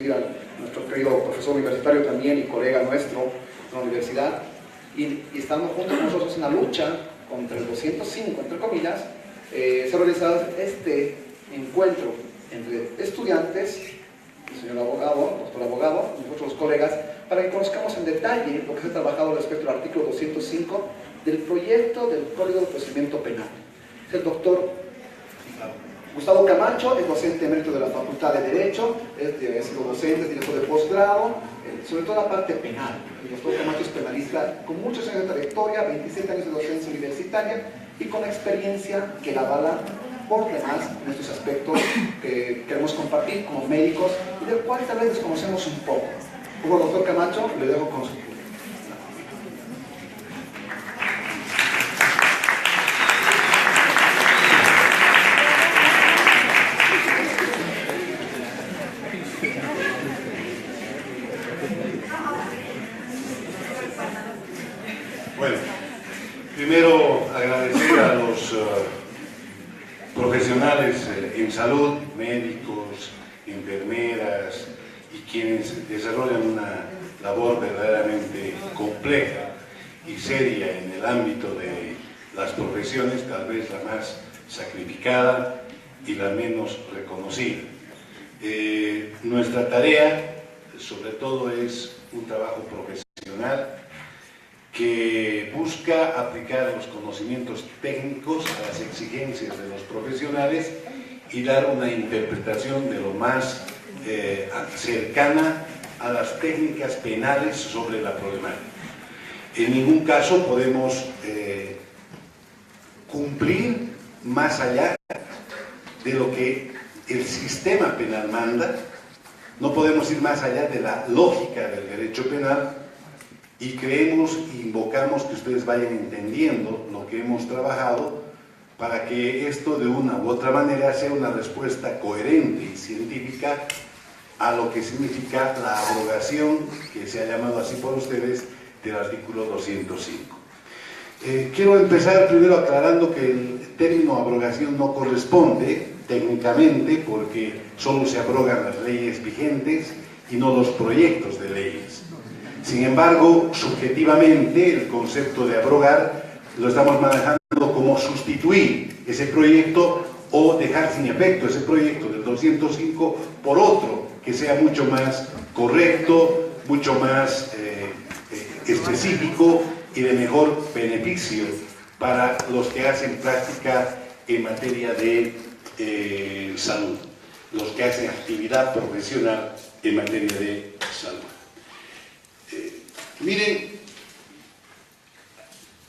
a nuestro querido profesor universitario también y colega nuestro de la universidad, y estamos juntos con nosotros en la lucha contra el 205, entre comillas. Se ha realizado este encuentro entre estudiantes, el señor abogado, doctor abogado, y nosotros los colegas, para que conozcamos en detalle lo que se ha trabajado respecto al artículo 205 del proyecto del Código de Procedimiento Penal. Es el doctor Gustavo Camacho, es docente emérito de la Facultad de Derecho, ha sido docente, director de posgrado, sobre todo la parte penal. El doctor Camacho es penalista con muchos años de trayectoria, 27 años de docencia universitaria y con experiencia que la avala por demás en estos aspectos que queremos compartir como médicos y del cual tal vez desconocemos un poco. Como doctor Camacho, le dejo con su público. Bueno, primero agradecer a los profesionales en salud, médicos, enfermeras y quienes desarrollan una labor verdaderamente compleja y seria en el ámbito de las profesiones, tal vez la más sacrificada y la menos reconocida. Nuestra tarea, sobre todo, es un trabajo profesional que busca aplicar los conocimientos técnicos a las exigencias de los profesionales y dar una interpretación de lo más cercana a las técnicas penales sobre la problemática. En ningún caso podemos cumplir más allá de lo que el sistema penal manda, no podemos ir más allá de la lógica del derecho penal. Y creemos e invocamos que ustedes vayan entendiendo lo que hemos trabajado para que esto de una u otra manera sea una respuesta coherente y científica a lo que significa la abrogación, que se ha llamado así por ustedes, del artículo 205. Quiero empezar primero aclarando que el término abrogación no corresponde técnicamente porque solo se abrogan las leyes vigentes y no los proyectos de leyes. Sin embargo, subjetivamente, el concepto de abrogar lo estamos manejando como sustituir ese proyecto o dejar sin efecto ese proyecto del 205 por otro que sea mucho más correcto, mucho más específico y de mejor beneficio para los que hacen práctica en materia de salud, los que hacen actividad profesional en materia de salud. Miren,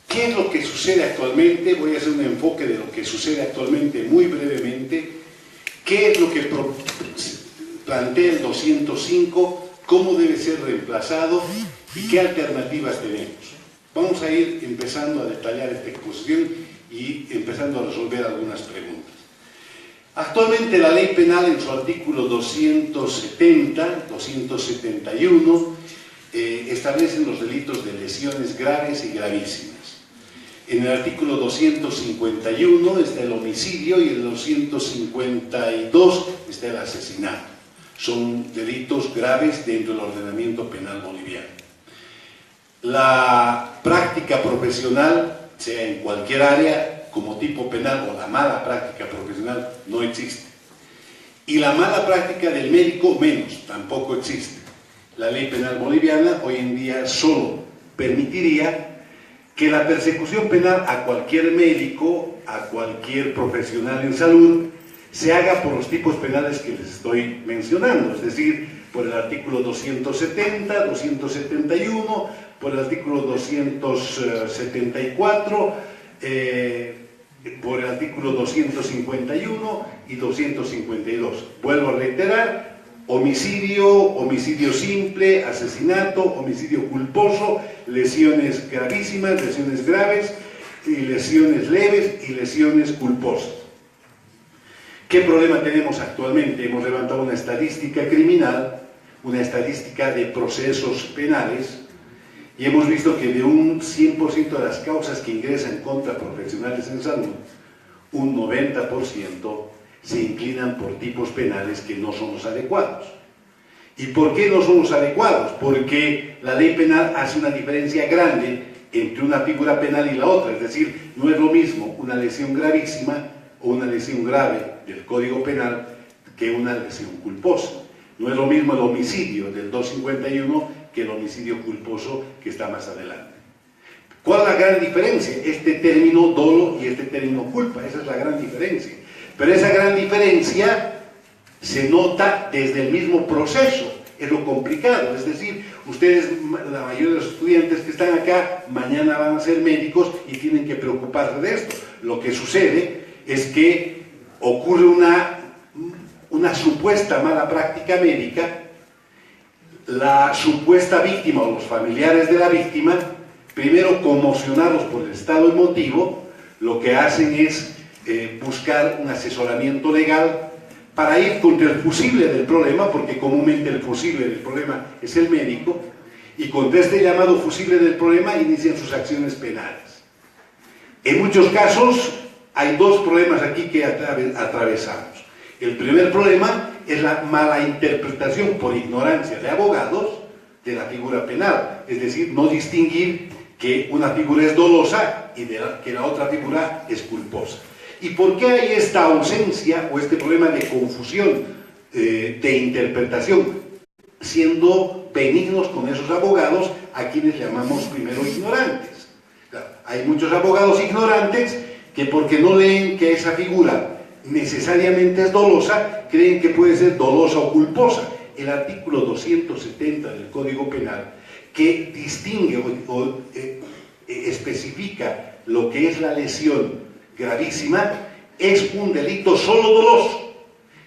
¿qué es lo que sucede actualmente? Voy a hacer un enfoque de lo que sucede actualmente muy brevemente. ¿Qué es lo que plantea el 205? ¿Cómo debe ser reemplazado? ¿Y qué alternativas tenemos? Vamos a ir empezando a detallar esta exposición y empezando a resolver algunas preguntas. Actualmente la ley penal en su artículo 270, 271, establecen los delitos de lesiones graves y gravísimas. En el artículo 251 está el homicidio y en el 252 está el asesinato. Son delitos graves dentro del ordenamiento penal boliviano. La práctica profesional, sea en cualquier área, como tipo penal o la mala práctica profesional, no existe. Y la mala práctica del médico, menos, tampoco existe. La ley penal boliviana hoy en día solo permitiría que la persecución penal a cualquier médico, a cualquier profesional en salud, se haga por los tipos penales que les estoy mencionando, es decir, por el artículo 270, 271, por el artículo 274, por el artículo 251 y 252. Vuelvo a reiterar: homicidio, homicidio simple, asesinato, homicidio culposo, lesiones gravísimas, lesiones graves, y lesiones leves y lesiones culposas. ¿Qué problema tenemos actualmente? Hemos levantado una estadística criminal, una estadística de procesos penales, y hemos visto que de un 100% de las causas que ingresan contra profesionales en salud, un 90% se inclinan por tipos penales que no son los adecuados. ¿Y por qué no son los adecuados? Porque la ley penal hace una diferencia grande entre una figura penal y la otra, es decir, no es lo mismo una lesión gravísima o una lesión grave del Código Penal que una lesión culposa. No es lo mismo el homicidio del 251 que el homicidio culposo que está más adelante. ¿Cuál es la gran diferencia? Este término dolo y este término culpa, esa es la gran diferencia. Pero esa gran diferencia se nota desde el mismo proceso, es lo complicado. Es decir, ustedes, la mayoría de los estudiantes que están acá, mañana van a ser médicos y tienen que preocuparse de esto. Lo que sucede es que ocurre una supuesta mala práctica médica, la supuesta víctima o los familiares de la víctima, primero conmocionados por el estado emotivo, lo que hacen es buscar un asesoramiento legal para ir contra el fusible del problema, porque comúnmente el fusible del problema es el médico, y contra este llamado fusible del problema inician sus acciones penales. En muchos casos hay dos problemas aquí que atravesamos. El primer problema es la mala interpretación por ignorancia de abogados de la figura penal, es decir, no distinguir que una figura es dolosa y que la otra figura es culposa. ¿Y por qué hay esta ausencia o este problema de confusión de interpretación, siendo benignos con esos abogados a quienes llamamos primero ignorantes? Claro, hay muchos abogados ignorantes que porque no leen que esa figura necesariamente es dolosa, creen que puede ser dolosa o culposa. El artículo 270 del Código Penal, que distingue o especifica lo que es la lesión gravísima, es un delito solo doloso.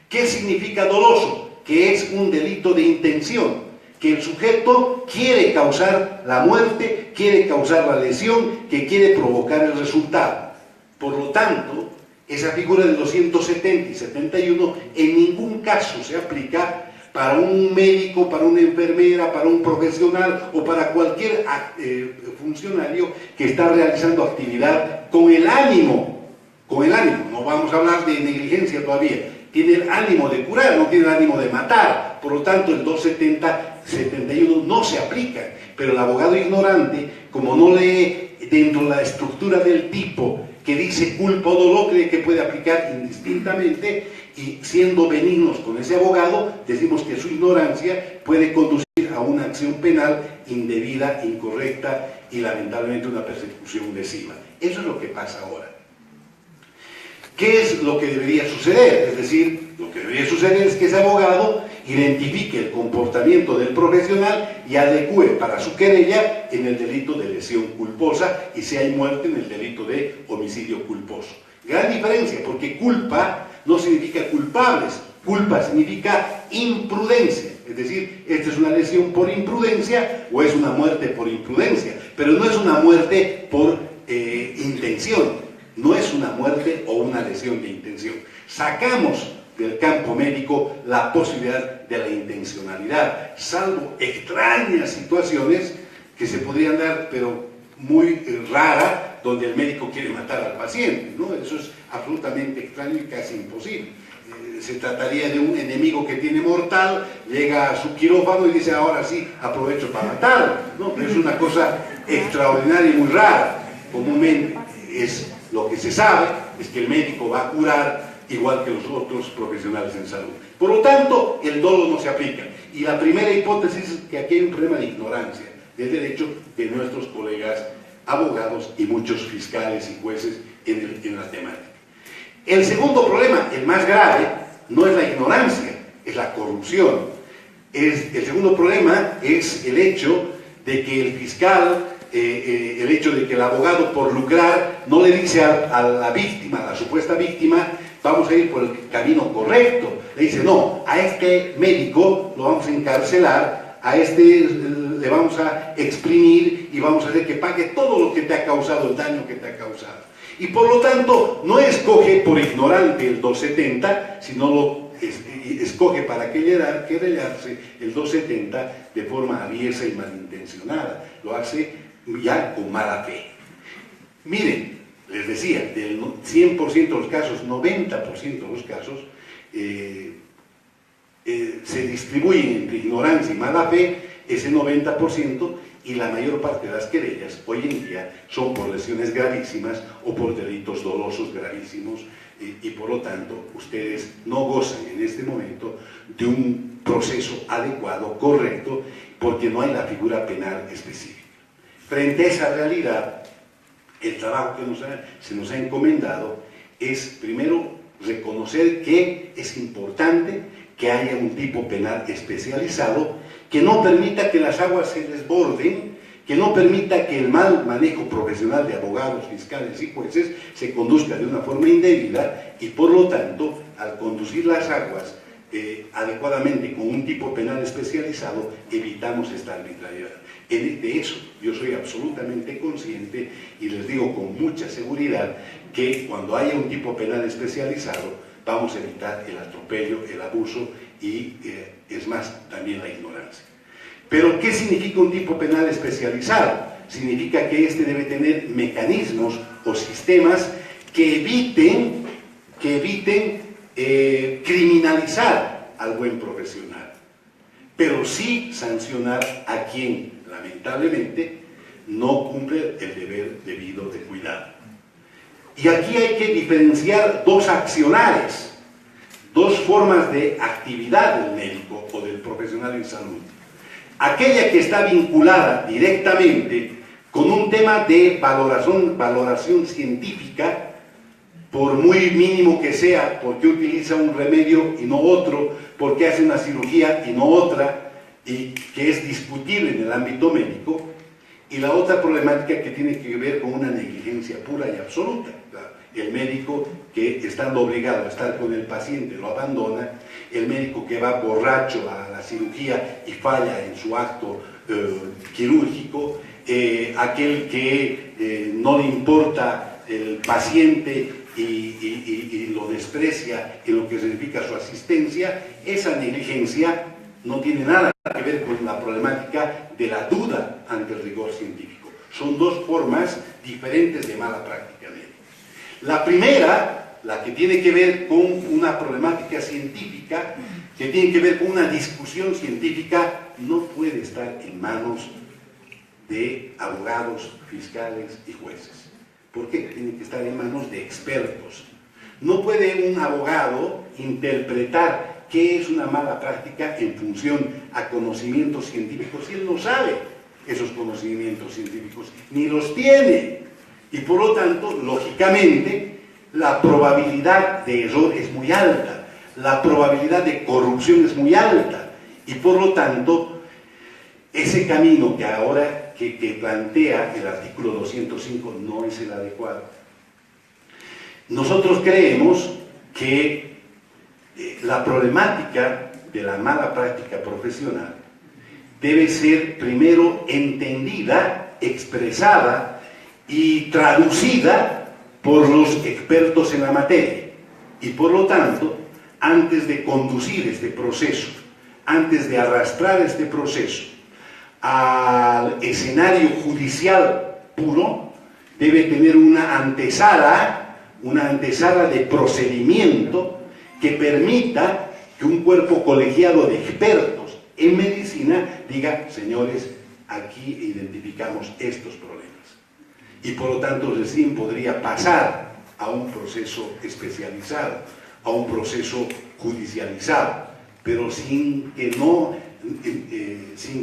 ¿Qué significa doloso? Que es un delito de intención, que el sujeto quiere causar la muerte, quiere causar la lesión, que quiere provocar el resultado. Por lo tanto, esa figura de 270 y 71 en ningún caso se aplica para un médico, para una enfermera, para un profesional o para cualquier funcionario que está realizando actividad con el ánimo, no vamos a hablar de negligencia todavía, tiene el ánimo de curar, no tiene el ánimo de matar. Por lo tanto, el 270, 71 no se aplica, pero el abogado ignorante, como no lee dentro de la estructura del tipo que dice culpa o dolo, cree que puede aplicar indistintamente, y siendo benignos con ese abogado, decimos que su ignorancia puede conducir a una acción penal indebida, incorrecta y lamentablemente una persecución lesiva. Eso es lo que pasa ahora. ¿Qué es lo que debería suceder? Es decir, lo que debería suceder es que ese abogado identifique el comportamiento del profesional y adecue para su querella en el delito de lesión culposa, y si hay muerte en el delito de homicidio culposo. Gran diferencia, porque culpa no significa culpables, culpa significa imprudencia, es decir, esta es una lesión por imprudencia o es una muerte por imprudencia, pero no es una muerte por intención, no es una muerte o una lesión de intención. Sacamos del campo médico la posibilidad de la intencionalidad, salvo extrañas situaciones que se podrían dar, pero muy rara, donde el médico quiere matar al paciente, ¿no? Eso es absolutamente extraño y casi imposible. Se trataría de un enemigo que tiene mortal, llega a su quirófano y dice, ahora sí, aprovecho para matarlo, ¿no? Pero es una cosa extraordinaria y muy rara. Comúnmente es lo que se sabe, es que el médico va a curar igual que los otros profesionales en salud. Por lo tanto, el dolo no se aplica. Y la primera hipótesis es que aquí hay un problema de ignorancia del derecho de nuestros colegas abogados y muchos fiscales y jueces en la temática. El segundo problema, el más grave, no es la ignorancia, es la corrupción. El segundo problema es el hecho de que el fiscal, el hecho de que el abogado, por lucrar, no le dice a la víctima, a la supuesta víctima, vamos a ir por el camino correcto. Le dice, no, a este médico lo vamos a encarcelar, a este le vamos a exprimir y vamos a hacer que pague todo lo que te ha causado, el daño que te ha causado. Y por lo tanto, no escoge por ignorante el 270, sino lo escoge para querellarse el 270 de forma aviesa y malintencionada. Lo hace ya con mala fe. Miren, les decía, del 100% de los casos, 90% de los casos, se distribuyen entre ignorancia y mala fe ese 90%, y la mayor parte de las querellas hoy en día son por lesiones gravísimas o por delitos dolosos gravísimos, y por lo tanto ustedes no gozan en este momento de un proceso adecuado, correcto, porque no hay la figura penal específica. Frente a esa realidad, el trabajo que se nos ha encomendado es primero reconocer que es importante que haya un tipo penal especializado que no permita que las aguas se desborden, que no permita que el mal manejo profesional de abogados, fiscales y jueces se conduzca de una forma indebida, y por lo tanto, al conducir las aguas adecuadamente con un tipo penal especializado, evitamos esta arbitrariedad. De eso yo soy absolutamente consciente, y les digo con mucha seguridad que cuando haya un tipo penal especializado vamos a evitar el atropello, el abuso y, es más, también la ignorancia. Pero, ¿qué significa un tipo penal especializado? Significa que este debe tener mecanismos o sistemas que eviten criminalizar al buen profesional, pero sí sancionar a quien, lamentablemente, no cumple el deber debido de cuidado. Y aquí hay que diferenciar dos accionares, dos formas de actividad del médico o del profesional en salud. Aquella que está vinculada directamente con un tema de valoración científica, por muy mínimo que sea, porque utiliza un remedio y no otro, porque hace una cirugía y no otra, y que es discutible en el ámbito médico. Y la otra problemática que tiene que ver con una negligencia pura y absoluta. El médico que, estando obligado a estar con el paciente, lo abandona, el médico que va borracho a la cirugía y falla en su acto quirúrgico, aquel que no le importa el paciente y lo desprecia en lo que significa su asistencia. Esa negligencia no tiene nada que ver con la problemática de la duda ante el rigor científico. Son dos formas diferentes de mala práctica médica. La primera, la que tiene que ver con una problemática científica, que tiene que ver con una discusión científica, no puede estar en manos de abogados, fiscales y jueces. ¿Por qué? Tiene que estar en manos de expertos. No puede un abogado interpretar qué es una mala práctica en función a conocimientos científicos si él no sabe esos conocimientos científicos, ni los tiene. Y por lo tanto, lógicamente, la probabilidad de error es muy alta, la probabilidad de corrupción es muy alta, y por lo tanto, ese camino que ahora que plantea el artículo 205 no es el adecuado. Nosotros creemos que la problemática de la mala práctica profesional debe ser primero entendida, expresada y traducida por los expertos en la materia. Y por lo tanto, antes de conducir este proceso, antes de arrastrar este proceso al escenario judicial puro, debe tener una antesala de procedimiento que permita que un cuerpo colegiado de expertos en medicina diga: señores, aquí identificamos estos problemas. Y por lo tanto recién podría pasar a un proceso especializado, a un proceso judicializado, pero sin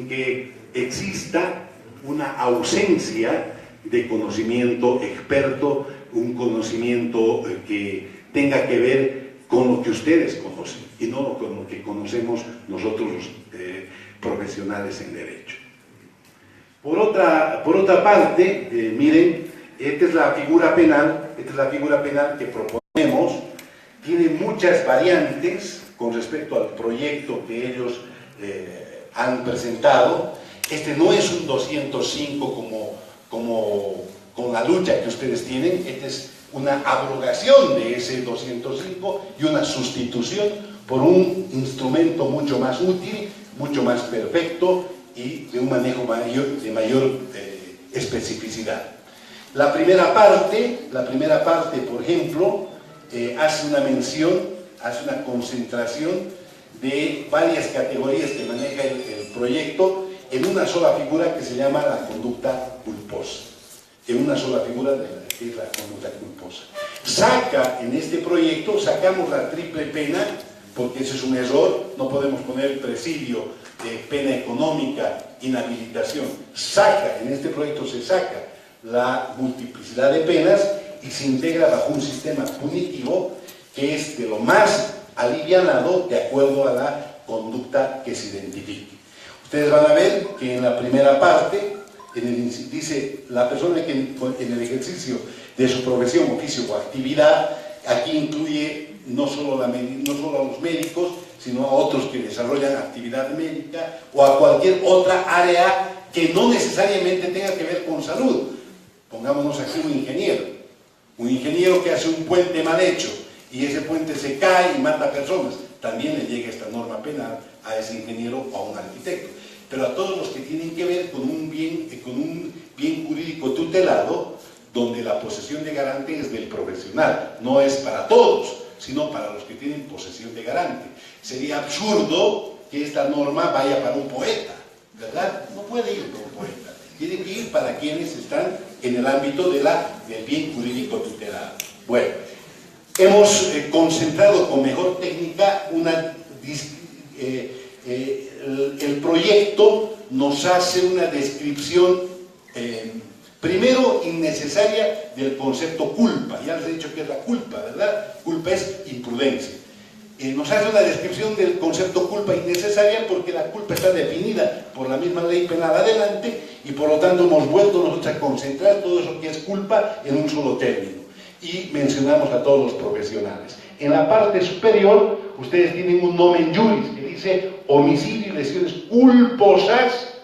que exista una ausencia de conocimiento experto, un conocimiento que tenga que ver con lo que ustedes conocen y no con lo que conocemos nosotros los profesionales en derecho. Por otra parte, miren, esta es la figura penal que proponemos. Tiene muchas variantes con respecto al proyecto que ellos han presentado. Este no es un 205 como con la lucha que ustedes tienen. Esta es una abrogación de ese 205 y una sustitución por un instrumento mucho más útil, mucho más perfecto y de un manejo de mayor especificidad. La primera parte, por ejemplo, hace una mención, hace una concentración de varias categorías que maneja el proyecto en una sola figura que se llama la conducta culposa. En una sola figura de la que es la conducta culposa. Saca en este proyecto, sacamos la triple pena, porque ese es un error, no podemos poner presidio, pena económica, inhabilitación. Saca, en este proyecto se saca la multiplicidad de penas y se integra bajo un sistema punitivo que es de lo más alivianado de acuerdo a la conducta que se identifique. Ustedes van a ver que en la primera parte dice la persona que en el ejercicio de su profesión, oficio o actividad, aquí incluye no solo a los médicos, sino a otros que desarrollan actividad médica o a cualquier otra área que no necesariamente tenga que ver con salud. Pongámonos aquí un ingeniero que hace un puente mal hecho y ese puente se cae y mata personas, también le llega esta norma penal a ese ingeniero o a un arquitecto. Pero a todos los que tienen que ver con un bien jurídico tutelado, donde la posesión de garante es del profesional, no es para todos, sino para los que tienen posesión de garante. Sería absurdo que esta norma vaya para un poeta, ¿verdad? No puede ir para un poeta, tiene que ir para quienes están en el ámbito del bien jurídico tutelado. Bueno, hemos concentrado con mejor técnica el proyecto nos hace una descripción primero innecesaria del concepto culpa. Ya les he dicho que es la culpa, ¿verdad? Culpa es imprudencia. Nos hace una descripción del concepto culpa innecesaria porque la culpa está definida por la misma ley penal adelante y por lo tanto hemos vuelto nosotros a concentrar todo eso que es culpa en un solo término y mencionamos a todos los profesionales. En la parte superior ustedes tienen un nomen juris que dice homicidio y lesiones culposas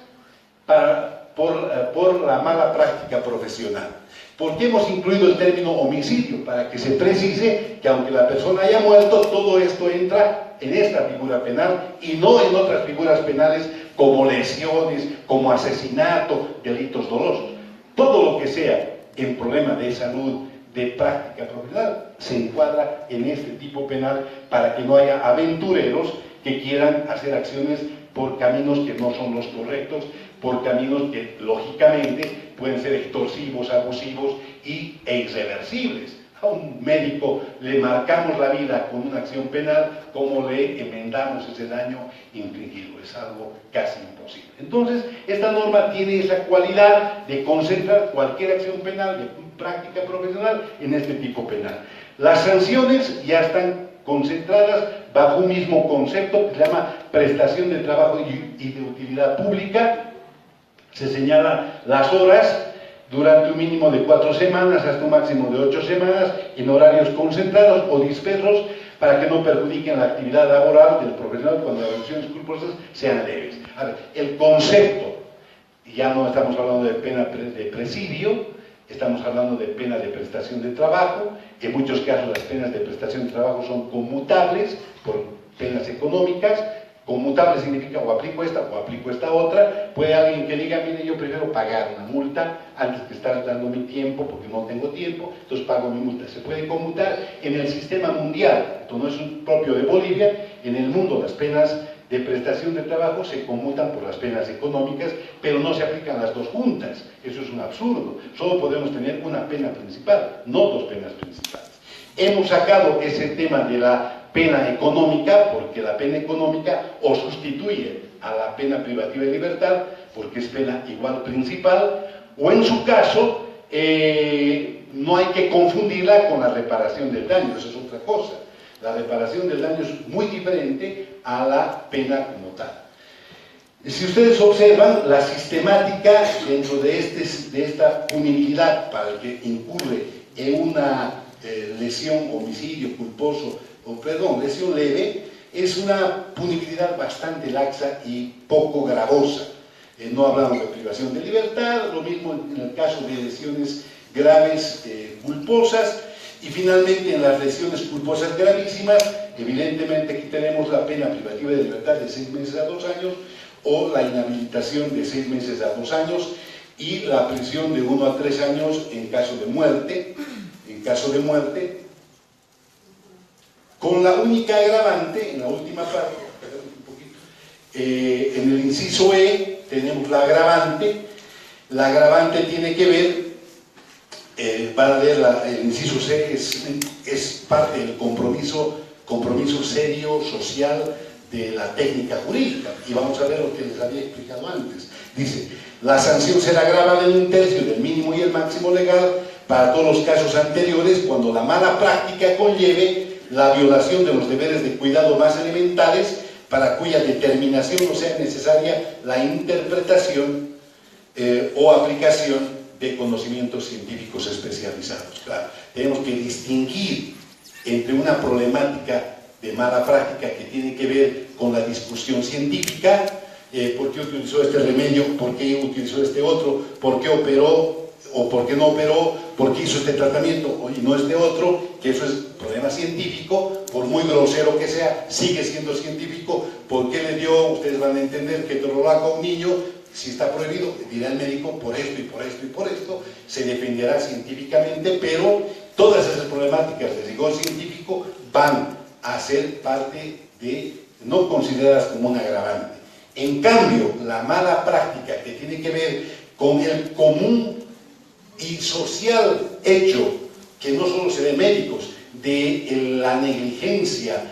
por la mala práctica profesional. ¿Por qué hemos incluido el término homicidio? Para que se precise que aunque la persona haya muerto, todo esto entra en esta figura penal y no en otras figuras penales como lesiones, como asesinato, delitos dolosos. Todo lo que sea en problema de salud, de práctica profesional, se encuadra en este tipo penal para que no haya aventureros que quieran hacer acciones por caminos que no son los correctos, por caminos que lógicamente pueden ser extorsivos, abusivos e irreversibles. A un médico le marcamos la vida con una acción penal, ¿cómo le enmendamos ese daño infligido? Es algo casi imposible. Entonces, esta norma tiene esa cualidad de concentrar cualquier acción penal de práctica profesional en este tipo penal. Las sanciones ya están concentradas bajo un mismo concepto que se llama prestación de trabajo y de utilidad pública. Se señalan las horas durante un mínimo de 4 semanas hasta un máximo de 8 semanas en horarios concentrados o dispersos para que no perjudiquen la actividad laboral del profesional cuando las lesiones culposas sean leves. A ver, el concepto, ya no estamos hablando de pena de presidio, estamos hablando de pena de prestación de trabajo. En muchos casos las penas de prestación de trabajo son conmutables por penas económicas. Conmutable significa o aplico esta otra. Puede alguien que diga, mire, yo prefiero pagar una multa antes que estar dando mi tiempo porque no tengo tiempo, entonces pago mi multa. Se puede conmutar en el sistema mundial, esto no es un propio de Bolivia. En el mundo las penas de prestación de trabajo se conmutan por las penas económicas, pero no se aplican las dos juntas. Eso es un absurdo. Solo podemos tener una pena principal, no dos penas principales. Hemos sacado ese tema de la pena económica, porque la pena económica o sustituye a la pena privativa de libertad, porque es pena igual principal, o en su caso, no hay que confundirla con la reparación del daño, eso es otra cosa. La reparación del daño es muy diferente a la pena como tal. Si ustedes observan, la sistemática dentro de esta punibilidad para el que incurre en una lesión, homicidio culposo, lesión leve, es una punibilidad bastante laxa y poco gravosa. No hablamos de privación de libertad, lo mismo en el caso de lesiones graves culposas, y finalmente en las lesiones culposas gravísimas, evidentemente aquí tenemos la pena privativa de libertad de 6 meses a 2 años, o la inhabilitación de 6 meses a 2 años, y la prisión de 1 a 3 años en caso de muerte, con la única agravante, en la última parte, En el inciso E tenemos la agravante. La agravante tiene que ver, van a leer el inciso C, es parte del compromiso serio, social, de la técnica jurídica. Y vamos a ver lo que les había explicado antes. Dice, la sanción será agravada en 1/3 del mínimo y el máximo legal para todos los casos anteriores cuando la mala práctica conlleve la violación de los deberes de cuidado más elementales para cuya determinación no sea necesaria la interpretación o aplicación de conocimientos científicos especializados. Claro, tenemos que distinguir entre una problemática de mala práctica que tiene que ver con la discusión científica, por qué utilizó este remedio, por qué utilizó este otro, por qué operó o por qué no operó, por qué hizo este tratamiento y no este otro, que eso es problema científico, por muy grosero que sea, sigue siendo científico. ¿Por qué le dio? Ustedes van a entender que ketorolaco a un niño, si está prohibido, dirá el médico por esto y por esto y por esto, se defenderá científicamente, pero todas esas problemáticas de rigor científico van a ser parte de, no consideradas como un agravante. En cambio, la mala práctica que tiene que ver con el común y social hecho, que no solo se ve en médicos, de la negligencia,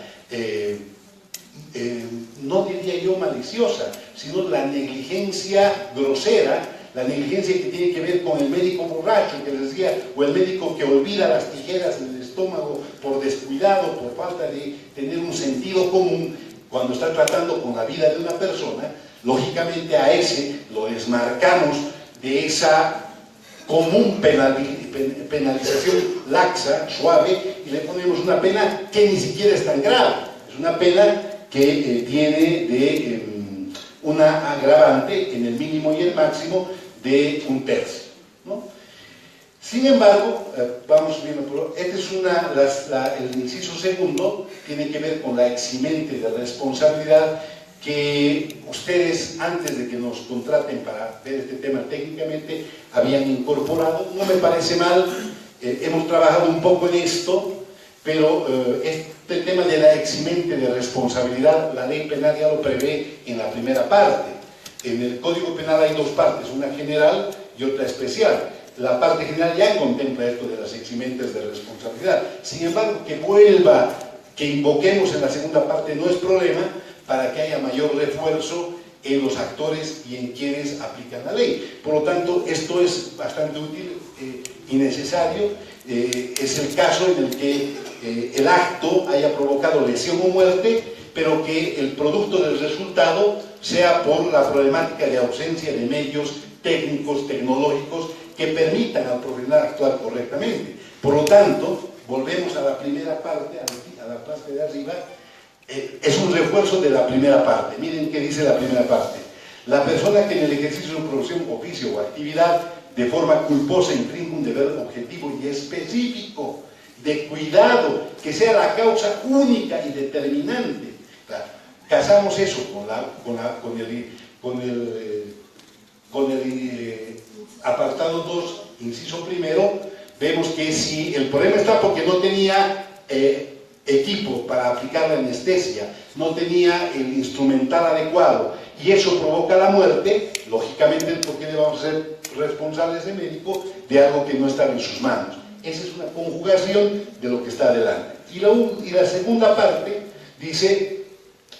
no diría yo maliciosa, sino la negligencia grosera, la negligencia que tiene que ver con el médico borracho que les decía, o el médico que olvida las tijeras en el estómago por descuidado, por falta de tener un sentido común cuando está tratando con la vida de una persona. Lógicamente a ese lo desmarcamos de esa común penalización laxa, suave, y le ponemos una pena que ni siquiera es tan grave. Es una pena que tiene de una agravante en el mínimo y el máximo de 1/3, ¿no? Sin embargo, vamos viendo, este es el inciso segundo, tiene que ver con la eximente de responsabilidad que ustedes, antes de que nos contraten para ver este tema técnicamente, habían incorporado. No me parece mal, hemos trabajado un poco en esto, pero este tema de la eximente de responsabilidad, la ley penal ya lo prevé en la primera parte. En el Código Penal hay dos partes, una general y otra especial. La parte general ya contempla esto de las eximentes de responsabilidad. Sin embargo, que invoquemos en la segunda parte no es problema, para que haya mayor refuerzo en los actores y en quienes aplican la ley. Por lo tanto, esto es bastante útil y necesario. Es el caso en el que el acto haya provocado lesión o muerte, pero que el producto del resultado sea por la problemática de ausencia de medios técnicos, tecnológicos, que permitan al profesional actuar correctamente. Por lo tanto, volvemos a la primera parte, a la parte de arriba. Es un refuerzo de la primera parte. Miren qué dice la primera parte. La persona que en el ejercicio de su profesión, oficio o actividad de forma culposa infringe un deber objetivo y específico de cuidado que sea la causa única y determinante. Claro, casamos eso con el apartado 2, inciso primero. Vemos que si el problema está porque no tenía equipo para aplicar la anestesia, no tenía el instrumental adecuado y eso provoca la muerte, lógicamente, ¿por qué le vamos a ser responsables de médico de algo que no está en sus manos? Esa es una conjugación de lo que está adelante. Y la segunda parte dice,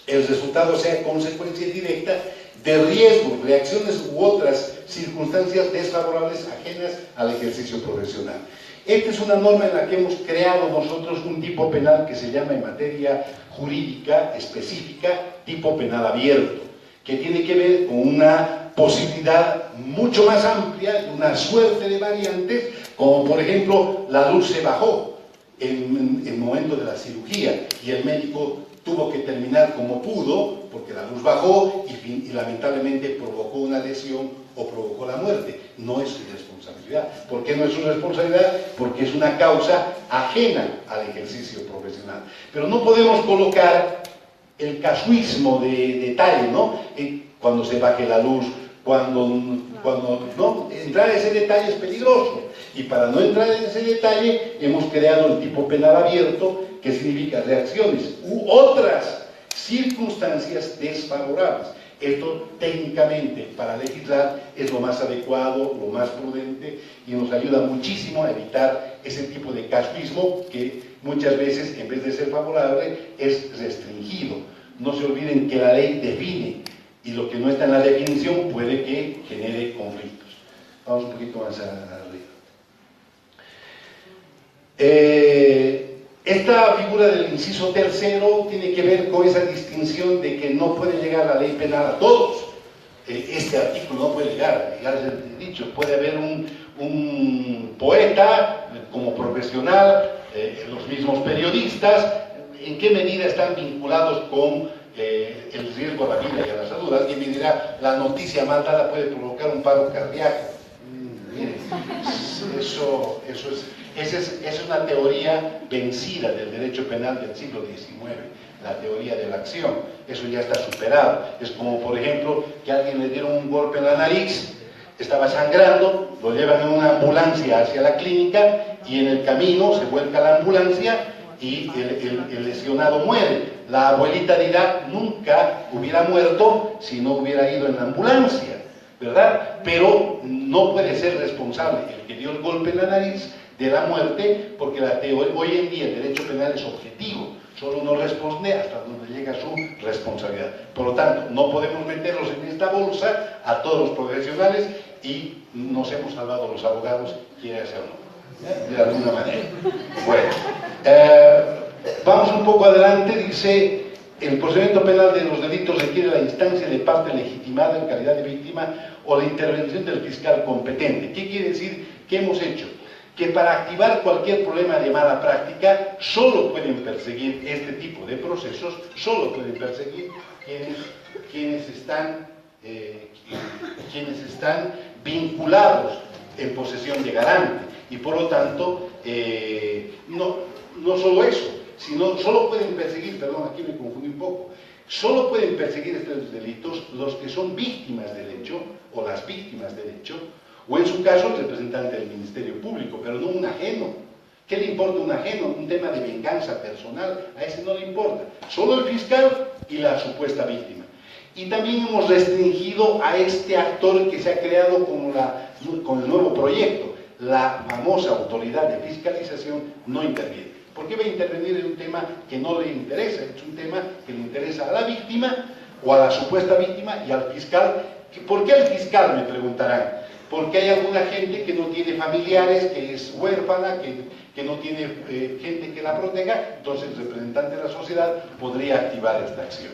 el resultado sea consecuencia directa de riesgos, reacciones u otras circunstancias desfavorables ajenas al ejercicio profesional. Esta es una norma en la que hemos creado nosotros un tipo penal que se llama en materia jurídica específica tipo penal abierto, que tiene que ver con una posibilidad mucho más amplia, una suerte de variantes, como por ejemplo la luz se bajó en el momento de la cirugía y el médico tuvo que terminar como pudo porque la luz bajó y lamentablemente provocó una lesión o provocó la muerte. No es su responsabilidad. ¿Por qué no es su responsabilidad? Porque es una causa ajena al ejercicio profesional. Pero no podemos colocar el casuismo de detalle, ¿no? Cuando se baje la luz, cuando no, entrar en ese detalle es peligroso. Y para no entrar en ese detalle hemos creado el tipo penal abierto, que significa reacciones u otras circunstancias desfavorables. Esto técnicamente para legislar es lo más adecuado, lo más prudente y nos ayuda muchísimo a evitar ese tipo de casuismo que muchas veces en vez de ser favorable es restringido. No se olviden que la ley define y lo que no está en la definición puede que genere conflictos. Vamos un poquito más arriba. Esta figura del inciso tercero tiene que ver con esa distinción de que no puede llegar la ley penal a todos. Este artículo no puede llegar el dicho. Puede haber un poeta como profesional, los mismos periodistas. ¿En qué medida están vinculados con el riesgo a la vida y a la salud? Alguien me dirá, la noticia mal dada puede provocar un paro cardíaco. Miren, esa es una teoría vencida del derecho penal del siglo XIX, la teoría de la acción. Eso ya está superado. Es como, por ejemplo, que a alguien le dieron un golpe en la nariz, estaba sangrando, lo llevan en una ambulancia hacia la clínica y en el camino se vuelca la ambulancia y el lesionado muere. La abuelita dirá, nunca hubiera muerto si no hubiera ido en la ambulancia, ¿verdad? Pero no puede ser responsable el que dio el golpe en la nariz de la muerte, porque hoy en día el derecho penal es objetivo, solo uno responde hasta donde llega su responsabilidad. Por lo tanto, no podemos meterlos en esta bolsa a todos los profesionales y nos hemos salvado los abogados, quiera ser o no, de alguna manera. Bueno, vamos un poco adelante. Dice: el procedimiento penal de los delitos requiere la instancia de parte legitimada en calidad de víctima o la intervención del fiscal competente. ¿Qué quiere decir? ¿Qué hemos hecho? Que para activar cualquier problema de mala práctica solo pueden perseguir este tipo de procesos, solo pueden perseguir quienes están vinculados en posesión de garante. Y por lo tanto, no solo eso, sino solo pueden perseguir, perdón, aquí me confundí un poco, solo pueden perseguir estos delitos los que son víctimas del hecho o las víctimas del hecho, o en su caso el representante del Ministerio Público, pero no un ajeno. ¿Qué le importa un ajeno? Un tema de venganza personal, a ese no le importa. Solo el fiscal y la supuesta víctima. Y también hemos restringido a este actor que se ha creado con el nuevo proyecto. La famosa autoridad de fiscalización no interviene. ¿Por qué va a intervenir en un tema que no le interesa? Es un tema que le interesa a la víctima o a la supuesta víctima y al fiscal. ¿Por qué al fiscal? Me preguntarán. Porque hay alguna gente que no tiene familiares, que es huérfana, que no tiene gente que la proteja, entonces el representante de la sociedad podría activar esta acción.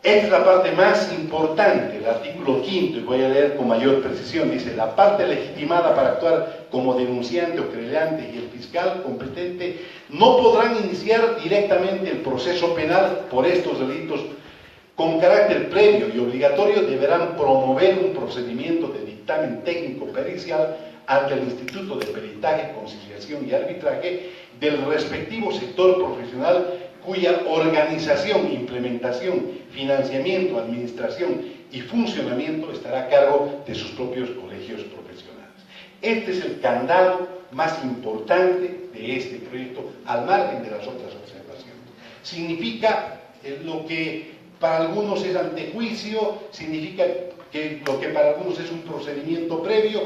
Esta es la parte más importante, el artículo 5, y voy a leer con mayor precisión. Dice: la parte legitimada para actuar como denunciante o querellante y el fiscal competente no podrán iniciar directamente el proceso penal por estos delitos. Con carácter previo y obligatorio deberán promover un procedimiento de dictamen técnico pericial ante el Instituto de Peritaje, Conciliación y Arbitraje del respectivo sector profesional cuya organización, implementación, financiamiento, administración y funcionamiento estará a cargo de sus propios colegios profesionales. Este es el candado más importante de este proyecto, al margen de las otras observaciones. Significa lo que para algunos es antejuicio, significa que lo que para algunos es un procedimiento previo.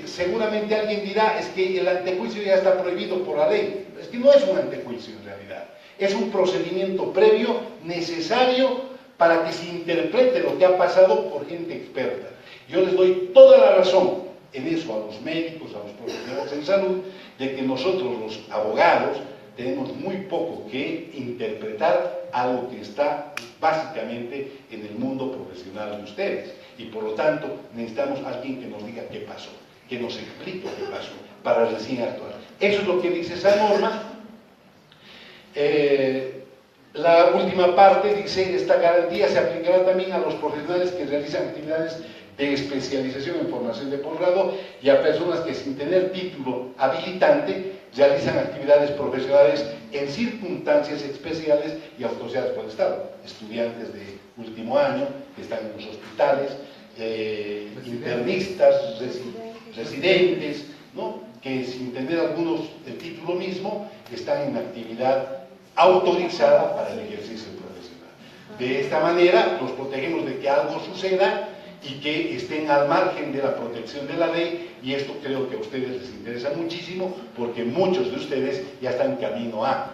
Seguramente alguien dirá, es que el antejuicio ya está prohibido por la ley. Es que no es un antejuicio en realidad, es un procedimiento previo necesario para que se interprete lo que ha pasado por gente experta. Yo les doy toda la razón en eso a los médicos, a los profesionales en salud, de que nosotros los abogados tenemos muy poco que interpretar algo que está básicamente en el mundo profesional de ustedes. Y por lo tanto necesitamos a alguien que nos diga qué pasó, que nos explique qué pasó, para recién actuar. Eso es lo que dice esa norma. La última parte dice: esta garantía se aplicará también a los profesionales que realizan actividades de especialización en formación de posgrado y a personas que sin tener título habilitante realizan actividades profesionales en circunstancias especiales y autorizadas por el Estado. Estudiantes de último año que están en los hospitales, internistas, residentes, ¿no?, que sin tener algunos el título mismo están en actividad autorizada para el ejercicio profesional. De esta manera los protegemos de que algo suceda y que estén al margen de la protección de la ley, y esto creo que a ustedes les interesa muchísimo porque muchos de ustedes ya están camino a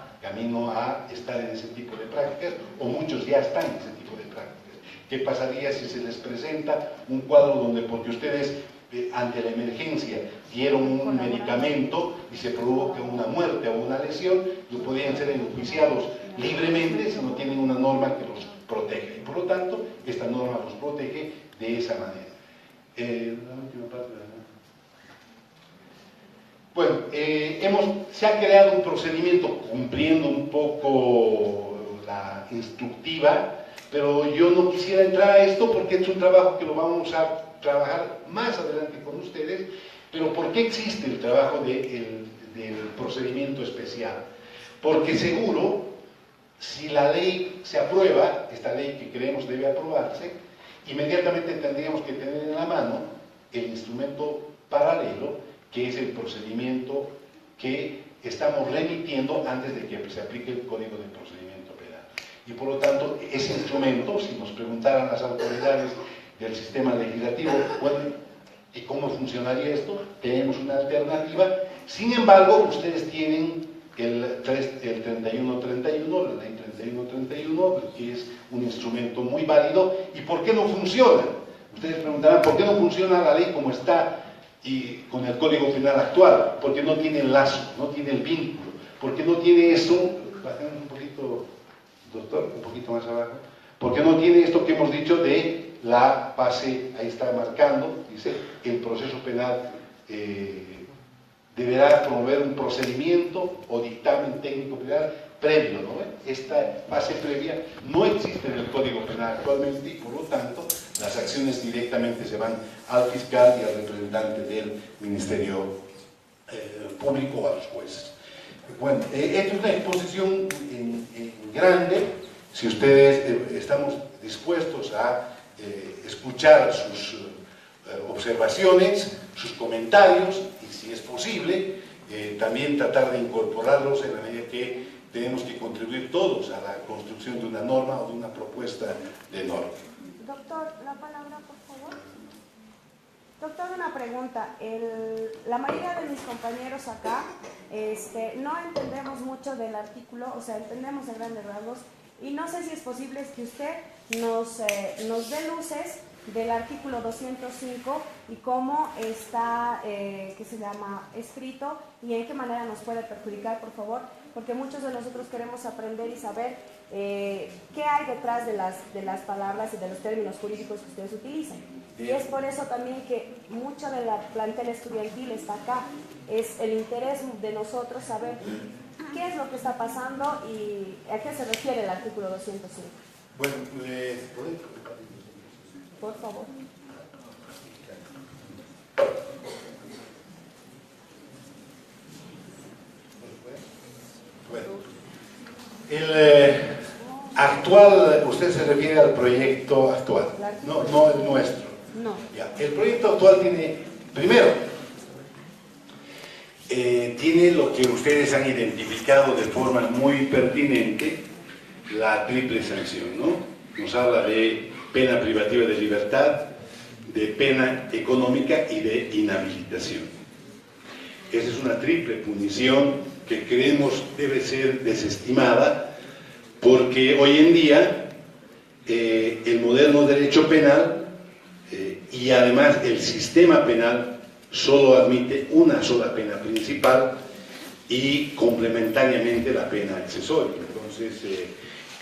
estar en ese tipo de prácticas, o muchos ya están en ese tipo de prácticas. ¿Qué pasaría si se les presenta un cuadro donde, porque ustedes ante la emergencia dieron un medicamento y se provoca una muerte o una lesión, y podrían ser enjuiciados libremente si no tienen una norma que los protege? Y por lo tanto, esta norma los protege de esa manera. La última parte, bueno, se ha creado un procedimiento cumpliendo un poco la instructiva, pero yo no quisiera entrar a esto porque es un trabajo que lo vamos a trabajar más adelante con ustedes. Pero ¿por qué existe el trabajo del procedimiento especial? Porque seguro, si la ley se aprueba, esta ley que creemos debe aprobarse, inmediatamente tendríamos que tener en la mano el instrumento paralelo, que es el procedimiento que estamos remitiendo antes de que se aplique el Código de Procedimiento Penal. Y por lo tanto, ese instrumento, si nos preguntaran las autoridades del sistema legislativo, bueno, ¿y cómo funcionaría esto? Tenemos una alternativa. Sin embargo, ustedes tienen el 3131, la ley 3131, que es un instrumento muy válido. ¿Y por qué no funciona? Ustedes preguntarán, ¿por qué no funciona la ley como está y con el Código Penal actual? Porque no tiene el lazo, no tiene el vínculo, porque no tiene eso. Bajemos un poquito, doctor, un poquito más abajo. Porque no tiene esto que hemos dicho de la base, ahí está marcando, dice, el proceso penal deberá promover un procedimiento o dictamen técnico penal previo, ¿no? Esta base previa no existe en el Código Penal actualmente, y por lo tanto las acciones directamente se van al fiscal y al representante del Ministerio Público o a los jueces. Bueno, esta es una exposición en grande. Si ustedes estamos dispuestos a escuchar sus observaciones, sus comentarios, y si es posible, también tratar de incorporarlos en la medida que tenemos que contribuir todos a la construcción de una norma o de una propuesta de norma. Doctor, la palabra, por favor. Doctor, una pregunta. La mayoría de mis compañeros acá no entendemos mucho del artículo, o sea, entendemos en grandes rasgos, y no sé si es posible que usted nos dé luces del artículo 205 y cómo está, escrito, y en qué manera nos puede perjudicar, por favor, porque muchos de nosotros queremos aprender y saber qué hay detrás de las palabras y de los términos jurídicos que ustedes utilizan. Y es por eso también que mucho de la plantel estudiantil está acá. Es el interés de nosotros saber qué es lo que está pasando y a qué se refiere el artículo 205. Bueno, por favor. Bueno, el actual, usted se refiere al proyecto actual, no el nuestro. No. Ya, el proyecto actual tiene, primero, tiene lo que ustedes han identificado de forma muy pertinente, la triple sanción, ¿no? Nos habla de pena privativa de libertad, de pena económica y de inhabilitación. Esa es una triple punición que creemos debe ser desestimada, porque hoy en día el moderno derecho penal y además el sistema penal solo admite una sola pena principal y complementariamente la pena accesoria. Entonces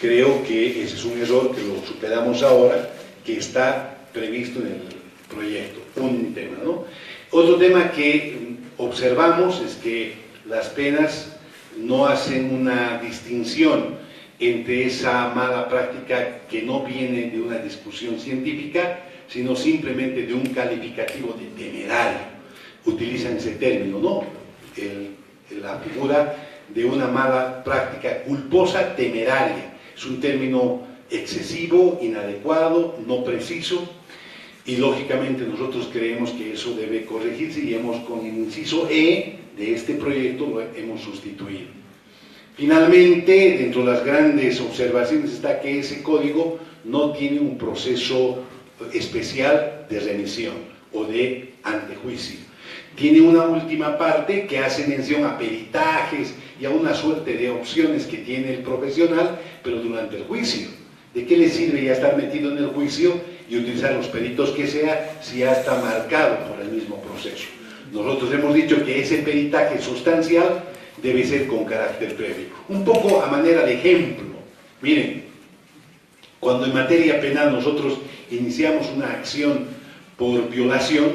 creo que ese es un error que lo superamos ahora, que está previsto en el proyecto. Un tema, ¿no? Otro tema que observamos es que las penas no hacen una distinción entre esa mala práctica que no viene de una discusión científica, sino simplemente de un calificativo de temerario. Utilizan ese término, ¿no? La figura de una mala práctica culposa temeraria. Es un término excesivo, inadecuado, no preciso, y lógicamente nosotros creemos que eso debe corregirse, y hemos, con el inciso E de este proyecto, lo hemos sustituido. Finalmente, dentro de las grandes observaciones está que ese código no tiene un proceso especial de remisión o de antejuicio. Tiene una última parte que hace mención a peritajes y a una suerte de opciones que tiene el profesional, pero durante el juicio. ¿De qué le sirve ya estar metido en el juicio y utilizar los peritos que sea si ya está marcado por el mismo proceso? Nosotros hemos dicho que ese peritaje sustancial debe ser con carácter previo. Un poco a manera de ejemplo, miren, cuando en materia penal nosotros iniciamos una acción por violación,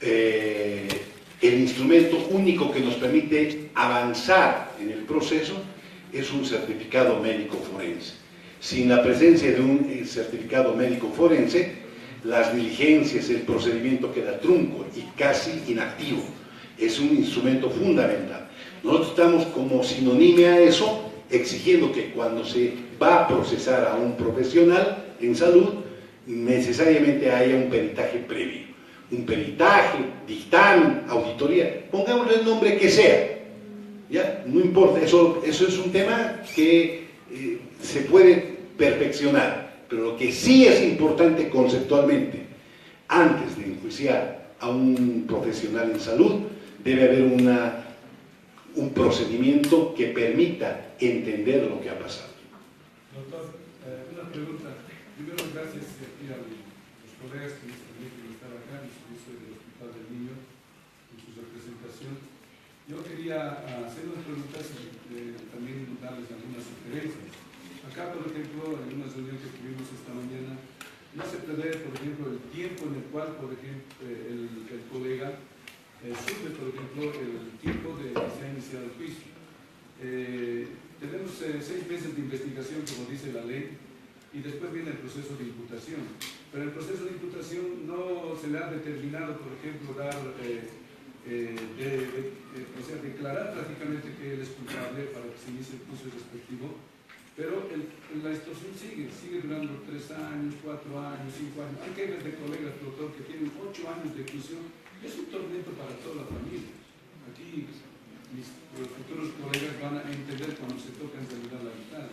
el instrumento único que nos permite avanzar en el proceso es un certificado médico forense. Sin la presencia de un certificado médico forense, las diligencias, el procedimiento queda trunco y casi inactivo. Es un instrumento fundamental. Nosotros estamos como sinónime a eso, exigiendo que cuando se va a procesar a un profesional en salud, necesariamente haya un peritaje previo. Un peritaje, dictamen, auditoría, pongámosle el nombre que sea, ¿ya? No importa, eso es un tema que se puede perfeccionar, pero lo que sí es importante conceptualmente, antes de enjuiciar a un profesional en salud, debe haber un procedimiento que permita entender lo que ha pasado. Doctor, una pregunta. Primero, gracias aquí a los colegas que nos permiten estar acá en el servicio del Hospital del Niño, en su representación. Yo quería hacer unas preguntas y también darles algunas sugerencias. Acá, por ejemplo, en una reunión que tuvimos esta mañana, no se prevé, por ejemplo, el tiempo en el cual, por ejemplo, el colega sufre, por ejemplo, el tiempo de que se ha iniciado el juicio. Tenemos 6 meses de investigación, como dice la ley, y después viene el proceso de imputación. Pero el proceso de imputación no se le ha determinado, por ejemplo, declarar prácticamente que él es culpable para que se inicie el juicio respectivo. Pero la extorsión sigue durando 3 años, 4 años, 5 años. Hay quejas de colegas, doctor, que tienen 8 años de juicio. Es un tormento para toda la familia. Aquí mis futuros colegas van a entender cuando se toca en realidad la mitad.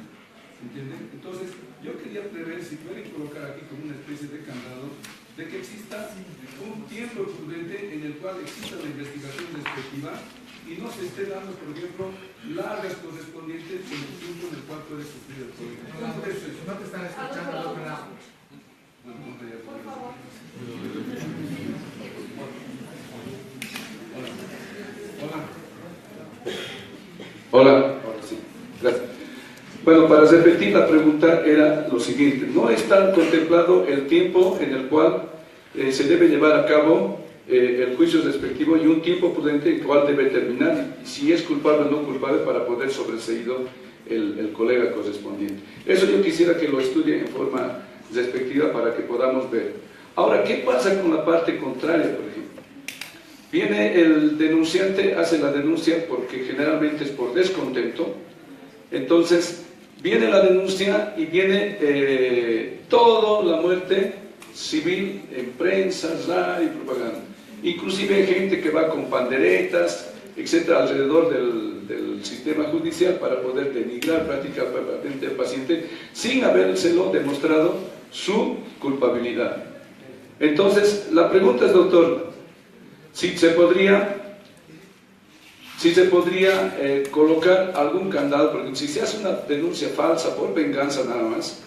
¿Entienden? Entonces, yo quería prever si pueden colocar aquí como una especie de candado de que exista un tiempo prudente en el cual exista la investigación respectiva y no se esté dando, por ejemplo, largas correspondientes en el tiempo en el cual puede sufrir el colega. No te están escuchando, doctor. Por favor. Hola, sí, gracias. Bueno, para repetir la pregunta era lo siguiente: no está contemplado el tiempo en el cual se debe llevar a cabo el juicio respectivo y un tiempo prudente en el cual debe terminar, si es culpable o no culpable, para poder sobreseído el colega correspondiente. Eso yo quisiera que lo estudie en forma respectiva para que podamos ver. Ahora, ¿qué pasa con la parte contraria, por ejemplo? Viene el denunciante, hace la denuncia porque generalmente es por descontento. Entonces, viene la denuncia y viene toda la muerte civil en prensa, radio y propaganda. Inclusive hay gente que va con panderetas, etcétera, alrededor del sistema judicial para poder denigrar prácticamente al paciente sin habérselo demostrado su culpabilidad. Entonces, la pregunta es, doctor, si se podría colocar algún candado, porque si se hace una denuncia falsa por venganza nada más,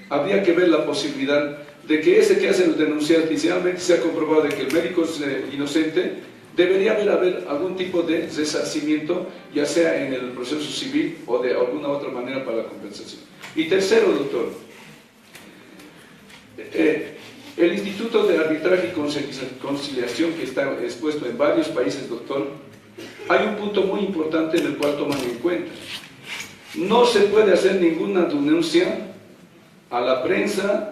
habría que ver la posibilidad de que ese que hace el denunciante, inicialmente se ha comprobado de que el médico es inocente, debería haber algún tipo de resarcimiento, ya sea en el proceso civil o de alguna otra manera para la compensación. Y tercero, doctor, el Instituto de Arbitraje y Conciliación, que está expuesto en varios países, doctor, hay un punto muy importante en el cual toman en cuenta. No se puede hacer ninguna denuncia a la prensa,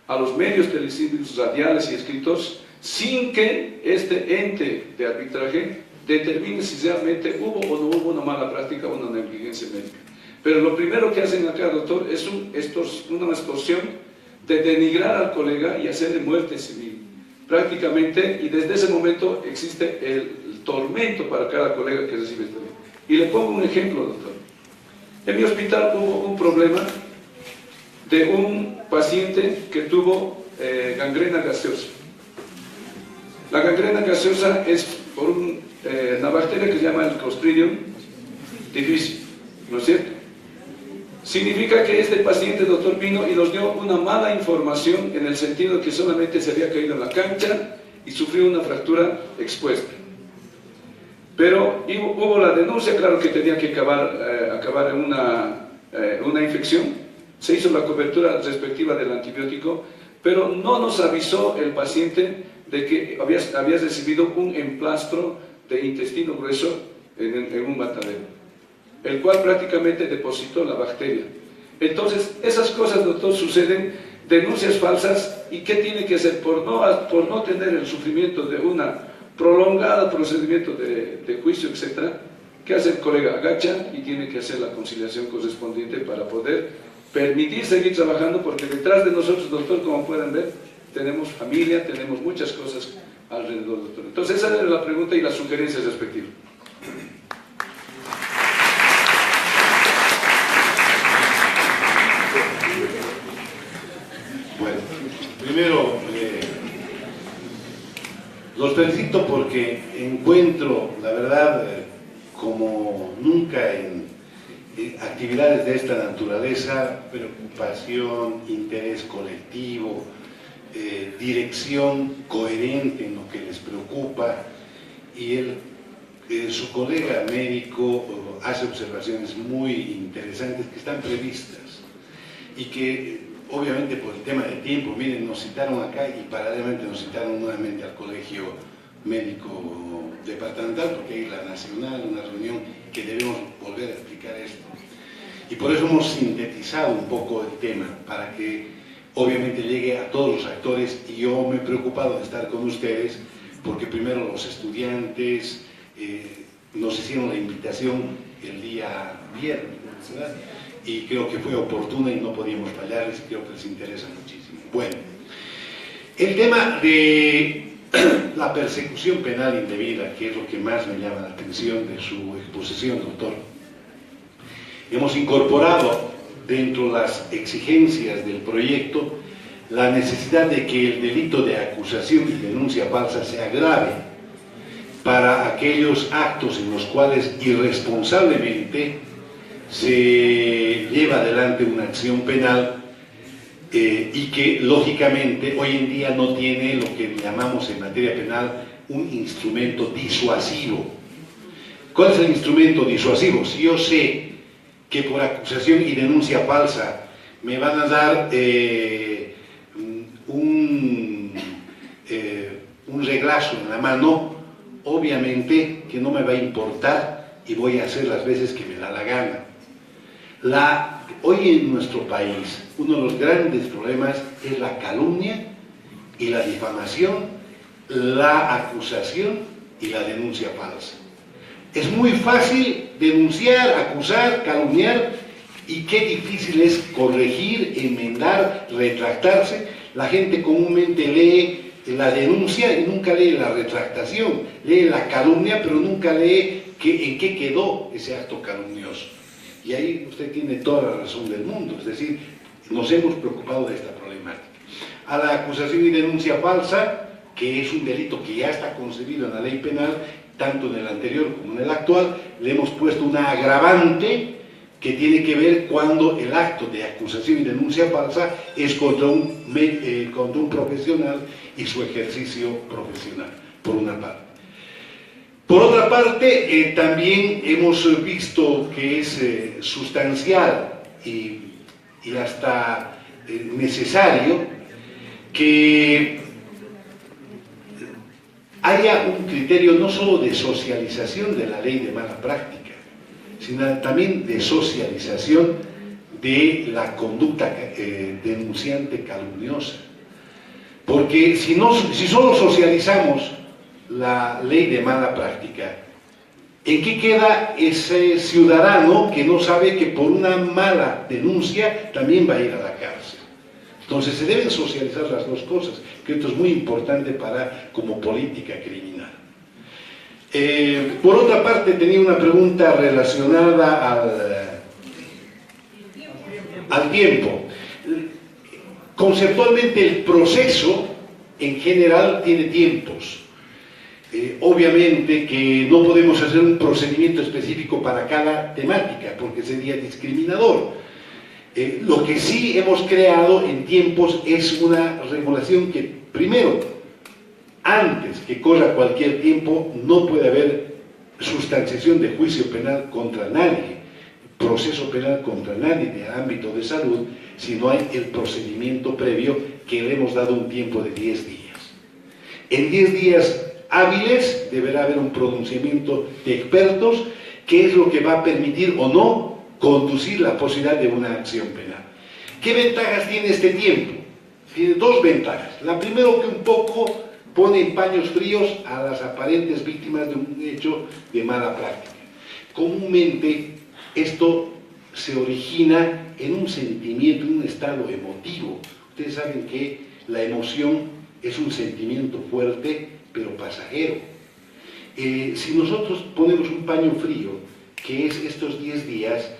a los medios televisivos, radiales y escritos, sin que este ente de arbitraje determine si realmente hubo o no hubo una mala práctica o una negligencia médica. Pero lo primero que hacen acá, doctor, es una extorsión de denigrar al colega y hacerle muerte civil. Prácticamente, y desde ese momento existe el tormento para cada colega que recibe esto. Y le pongo un ejemplo, doctor. En mi hospital hubo un problema de un paciente que tuvo gangrena gaseosa. La gangrena gaseosa es por una bacteria que se llama el Clostridium difficile, ¿no es cierto? Significa que este paciente, doctor, vino y nos dio una mala información en el sentido que solamente se había caído en la cancha y sufrió una fractura expuesta. Pero hubo la denuncia, claro que tenía que acabar en una infección. Se hizo la cobertura respectiva del antibiótico, pero no nos avisó el paciente de que había recibido un emplastro de intestino grueso en un matadero, el cual prácticamente depositó la bacteria. Entonces, esas cosas, doctor, suceden, denuncias falsas, ¿y qué tiene que hacer? Por no tener el sufrimiento de una prolongada procedimiento de juicio, etcétera, ¿qué hace el colega? Agacha y tiene que hacer la conciliación correspondiente para poder permitir seguir trabajando, porque detrás de nosotros, doctor, como pueden ver, tenemos familia, tenemos muchas cosas alrededor, doctor. Entonces, esa era la pregunta y las sugerencias respectivas. Bueno, primero, los felicito porque encuentro, la verdad, como nunca en actividades de esta naturaleza, preocupación, interés colectivo, dirección coherente en lo que les preocupa, y su colega médico hace observaciones muy interesantes que están previstas y que obviamente por el tema de tiempo, miren, nos citaron acá y paralelamente nos citaron nuevamente al Colegio Médico Departamental, porque hay la nacional, una reunión que debemos volver a explicar esto. Y por eso hemos sintetizado un poco el tema, para que obviamente llegue a todos los actores, y yo me he preocupado de estar con ustedes, porque primero los estudiantes nos hicieron la invitación el día viernes, ¿verdad? Y creo que fue oportuna y no podíamos fallarles, y creo que les interesa muchísimo. Bueno, el tema de la persecución penal indebida, que es lo que más me llama la atención de su exposición, doctor. Hemos incorporado dentro de las exigencias del proyecto la necesidad de que el delito de acusación y denuncia falsa se agrave para aquellos actos en los cuales irresponsablemente se lleva adelante una acción penal y que lógicamente hoy en día no tiene lo que llamamos en materia penal un instrumento disuasivo. ¿Cuál es el instrumento disuasivo? Si yo sé que por acusación y denuncia falsa me van a dar un reglazo en la mano, obviamente que no me va a importar y voy a hacer las veces que me da la gana. Hoy en nuestro país, uno de los grandes problemas es la calumnia y la difamación, la acusación y la denuncia falsa. Es muy fácil denunciar, acusar, calumniar, y qué difícil es corregir, enmendar, retractarse. La gente comúnmente lee la denuncia y nunca lee la retractación, lee la calumnia, pero nunca lee en qué quedó ese acto calumnioso. Y ahí usted tiene toda la razón del mundo, es decir, nos hemos preocupado de esta problemática. A la acusación y denuncia falsa, que es un delito que ya está concebido en la ley penal, tanto en el anterior como en el actual, le hemos puesto una agravante que tiene que ver cuando el acto de acusación y denuncia falsa es contra un profesional y su ejercicio profesional, por una parte. Por otra parte, también hemos visto que es sustancial y hasta necesario que haya un criterio no solo de socialización de la ley de mala práctica, sino también de socialización de la conducta denunciante calumniosa. Porque si solo socializamos la ley de mala práctica, ¿en qué queda ese ciudadano que no sabe que por una mala denuncia también va a ir a la cárcel? Entonces se deben socializar las dos cosas, que esto es muy importante como política criminal. Por otra parte, tenía una pregunta relacionada al tiempo. Conceptualmente el proceso en general tiene tiempos. Obviamente que no podemos hacer un procedimiento específico para cada temática porque sería discriminador. Lo que sí hemos creado en tiempos es una regulación que, primero, antes que corra cualquier tiempo, no puede haber sustanciación de juicio penal contra nadie, proceso penal contra nadie de ámbito de salud, si no hay el procedimiento previo que le hemos dado un tiempo de 10 días. En 10 días hábiles deberá haber un pronunciamiento de expertos, que es lo que va a permitir o no conducir la posibilidad de una acción penal. ¿Qué ventajas tiene este tiempo? Tiene dos ventajas. La primera, que un poco pone en paños fríos a las aparentes víctimas de un hecho de mala práctica. Comúnmente esto se origina en un sentimiento, en un estado emotivo. Ustedes saben que la emoción es un sentimiento fuerte, pero pasajero. Si nosotros ponemos un paño frío, que es estos 10 días,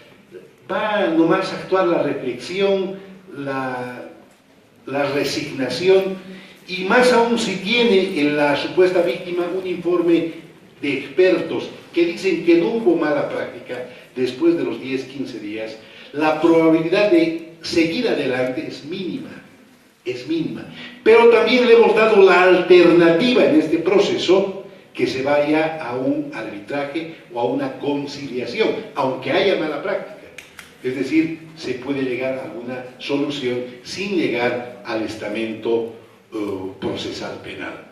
va nomás a actuar la reflexión, la resignación, y más aún si tiene en la supuesta víctima un informe de expertos que dicen que no hubo mala práctica después de los 10-15 días, la probabilidad de seguir adelante es mínima. Es mínima. Pero también le hemos dado la alternativa en este proceso, que se vaya a un arbitraje o a una conciliación, aunque haya mala práctica. Es decir, se puede llegar a alguna solución sin llegar al estamento procesal penal.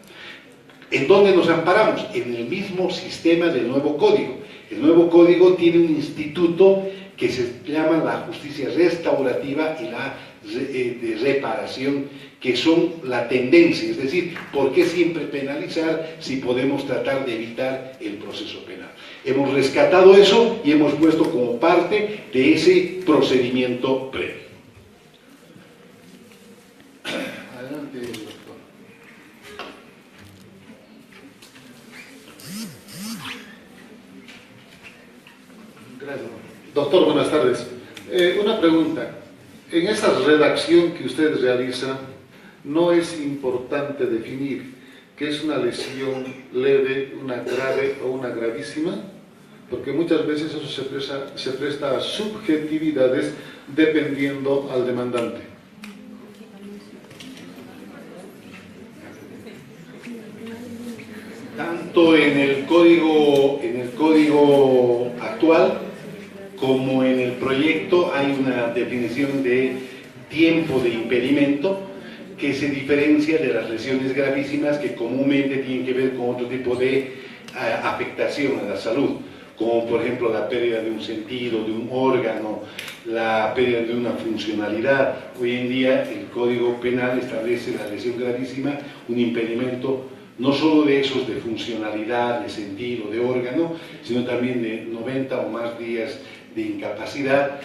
¿En dónde nos amparamos? En el mismo sistema del nuevo código. El nuevo código tiene un instituto que se llama la justicia restaurativa y la de reparación, que son la tendencia, es decir, ¿por qué siempre penalizar si podemos tratar de evitar el proceso penal? Hemos rescatado eso y hemos puesto como parte de ese procedimiento previo. Adelante, doctor. Gracias. Doctor, buenas tardes. Una pregunta. En esa redacción que usted realiza, ¿no es importante definir qué es una lesión leve, una grave o una gravísima? Porque muchas veces eso se presta a subjetividades dependiendo al demandante. Tanto en el código actual como en el proyecto hay una definición de tiempo de impedimento que se diferencia de las lesiones gravísimas, que comúnmente tienen que ver con otro tipo de afectación a la salud, como por ejemplo la pérdida de un sentido, de un órgano, la pérdida de una funcionalidad. Hoy en día el Código Penal establece la lesión gravísima, un impedimento no solo de esos de funcionalidad, de sentido, de órgano, sino también de 90 o más días de incapacidad.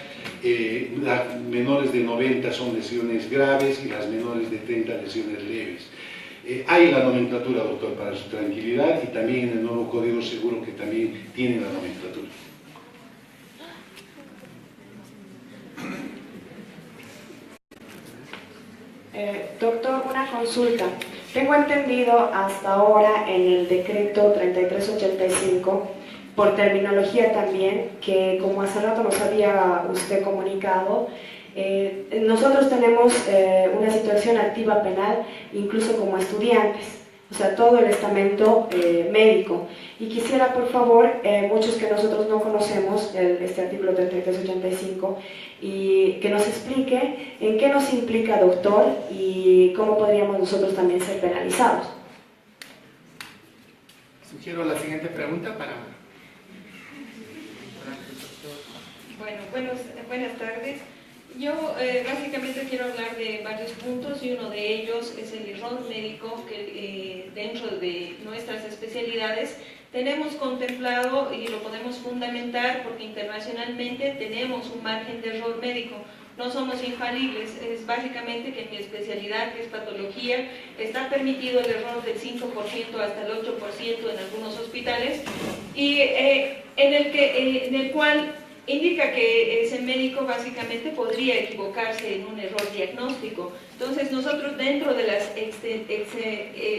Las menores de 90 son lesiones graves y las menores de 30 lesiones leves. Hay la nomenclatura, doctor, para su tranquilidad, y también en el nuevo código seguro que también tiene la nomenclatura. Doctor, una consulta. Tengo entendido hasta ahora en el decreto 3385, por terminología también, que como hace rato nos había usted comunicado, nosotros tenemos una situación activa penal incluso como estudiantes, o sea, todo el estamento médico. Y quisiera, por favor, muchos que nosotros no conocemos este artículo 3385, y que nos explique en qué nos implica, doctor, y cómo podríamos nosotros también ser penalizados. Sugiero la siguiente pregunta para... Bueno, buenas tardes. Yo básicamente quiero hablar de varios puntos, y uno de ellos es el error médico, que dentro de nuestras especialidades tenemos contemplado y lo podemos fundamentar porque internacionalmente tenemos un margen de error médico. No somos infalibles, es básicamente que en mi especialidad, que es patología, está permitido el error del 5% hasta el 8% en algunos hospitales, y en el cual indica que ese médico básicamente podría equivocarse en un error diagnóstico. Entonces nosotros dentro de las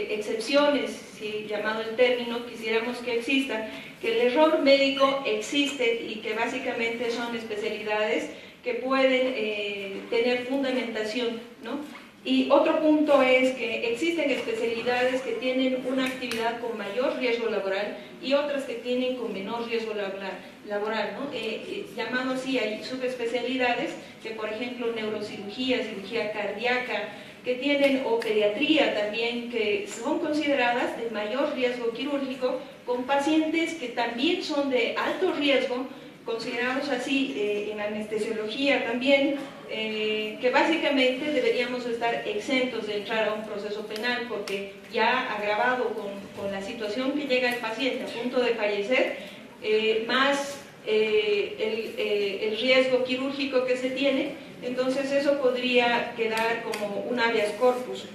excepciones, si llamado el término, quisiéramos que exista, que el error médico existe y que básicamente son especialidades que pueden tener fundamentación, ¿no? Y otro punto es que existen especialidades que tienen una actividad con mayor riesgo laboral y otras que tienen con menor riesgo laboral, ¿no? Llamado así, hay subespecialidades que, por ejemplo, neurocirugía, cirugía cardíaca, que tienen, o pediatría también, que son consideradas de mayor riesgo quirúrgico, con pacientes que también son de alto riesgo, considerados así en anestesiología también, que básicamente deberíamos estar exentos de entrar a un proceso penal porque ya agravado con la situación que llega el paciente a punto de fallecer, más el riesgo quirúrgico que se tiene, entonces eso podría quedar como un habeas corpus.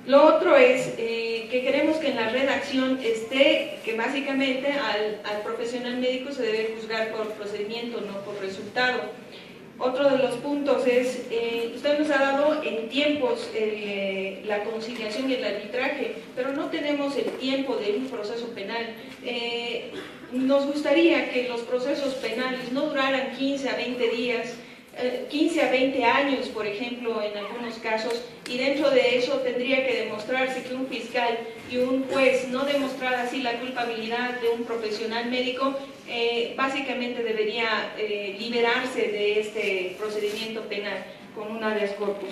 Lo otro es que queremos que en la redacción esté que básicamente al profesional médico se debe juzgar por procedimiento, no por resultado. Otro de los puntos es, usted nos ha dado en tiempos la conciliación y el arbitraje, pero no tenemos el tiempo de un proceso penal. Nos gustaría que los procesos penales no duraran 15 a 20 días, 15 a 20 años, por ejemplo, en algunos casos, y dentro de eso tendría que demostrarse que un fiscal y un juez no demostrara así la culpabilidad de un profesional médico, básicamente debería liberarse de este procedimiento penal con un habeas corpus.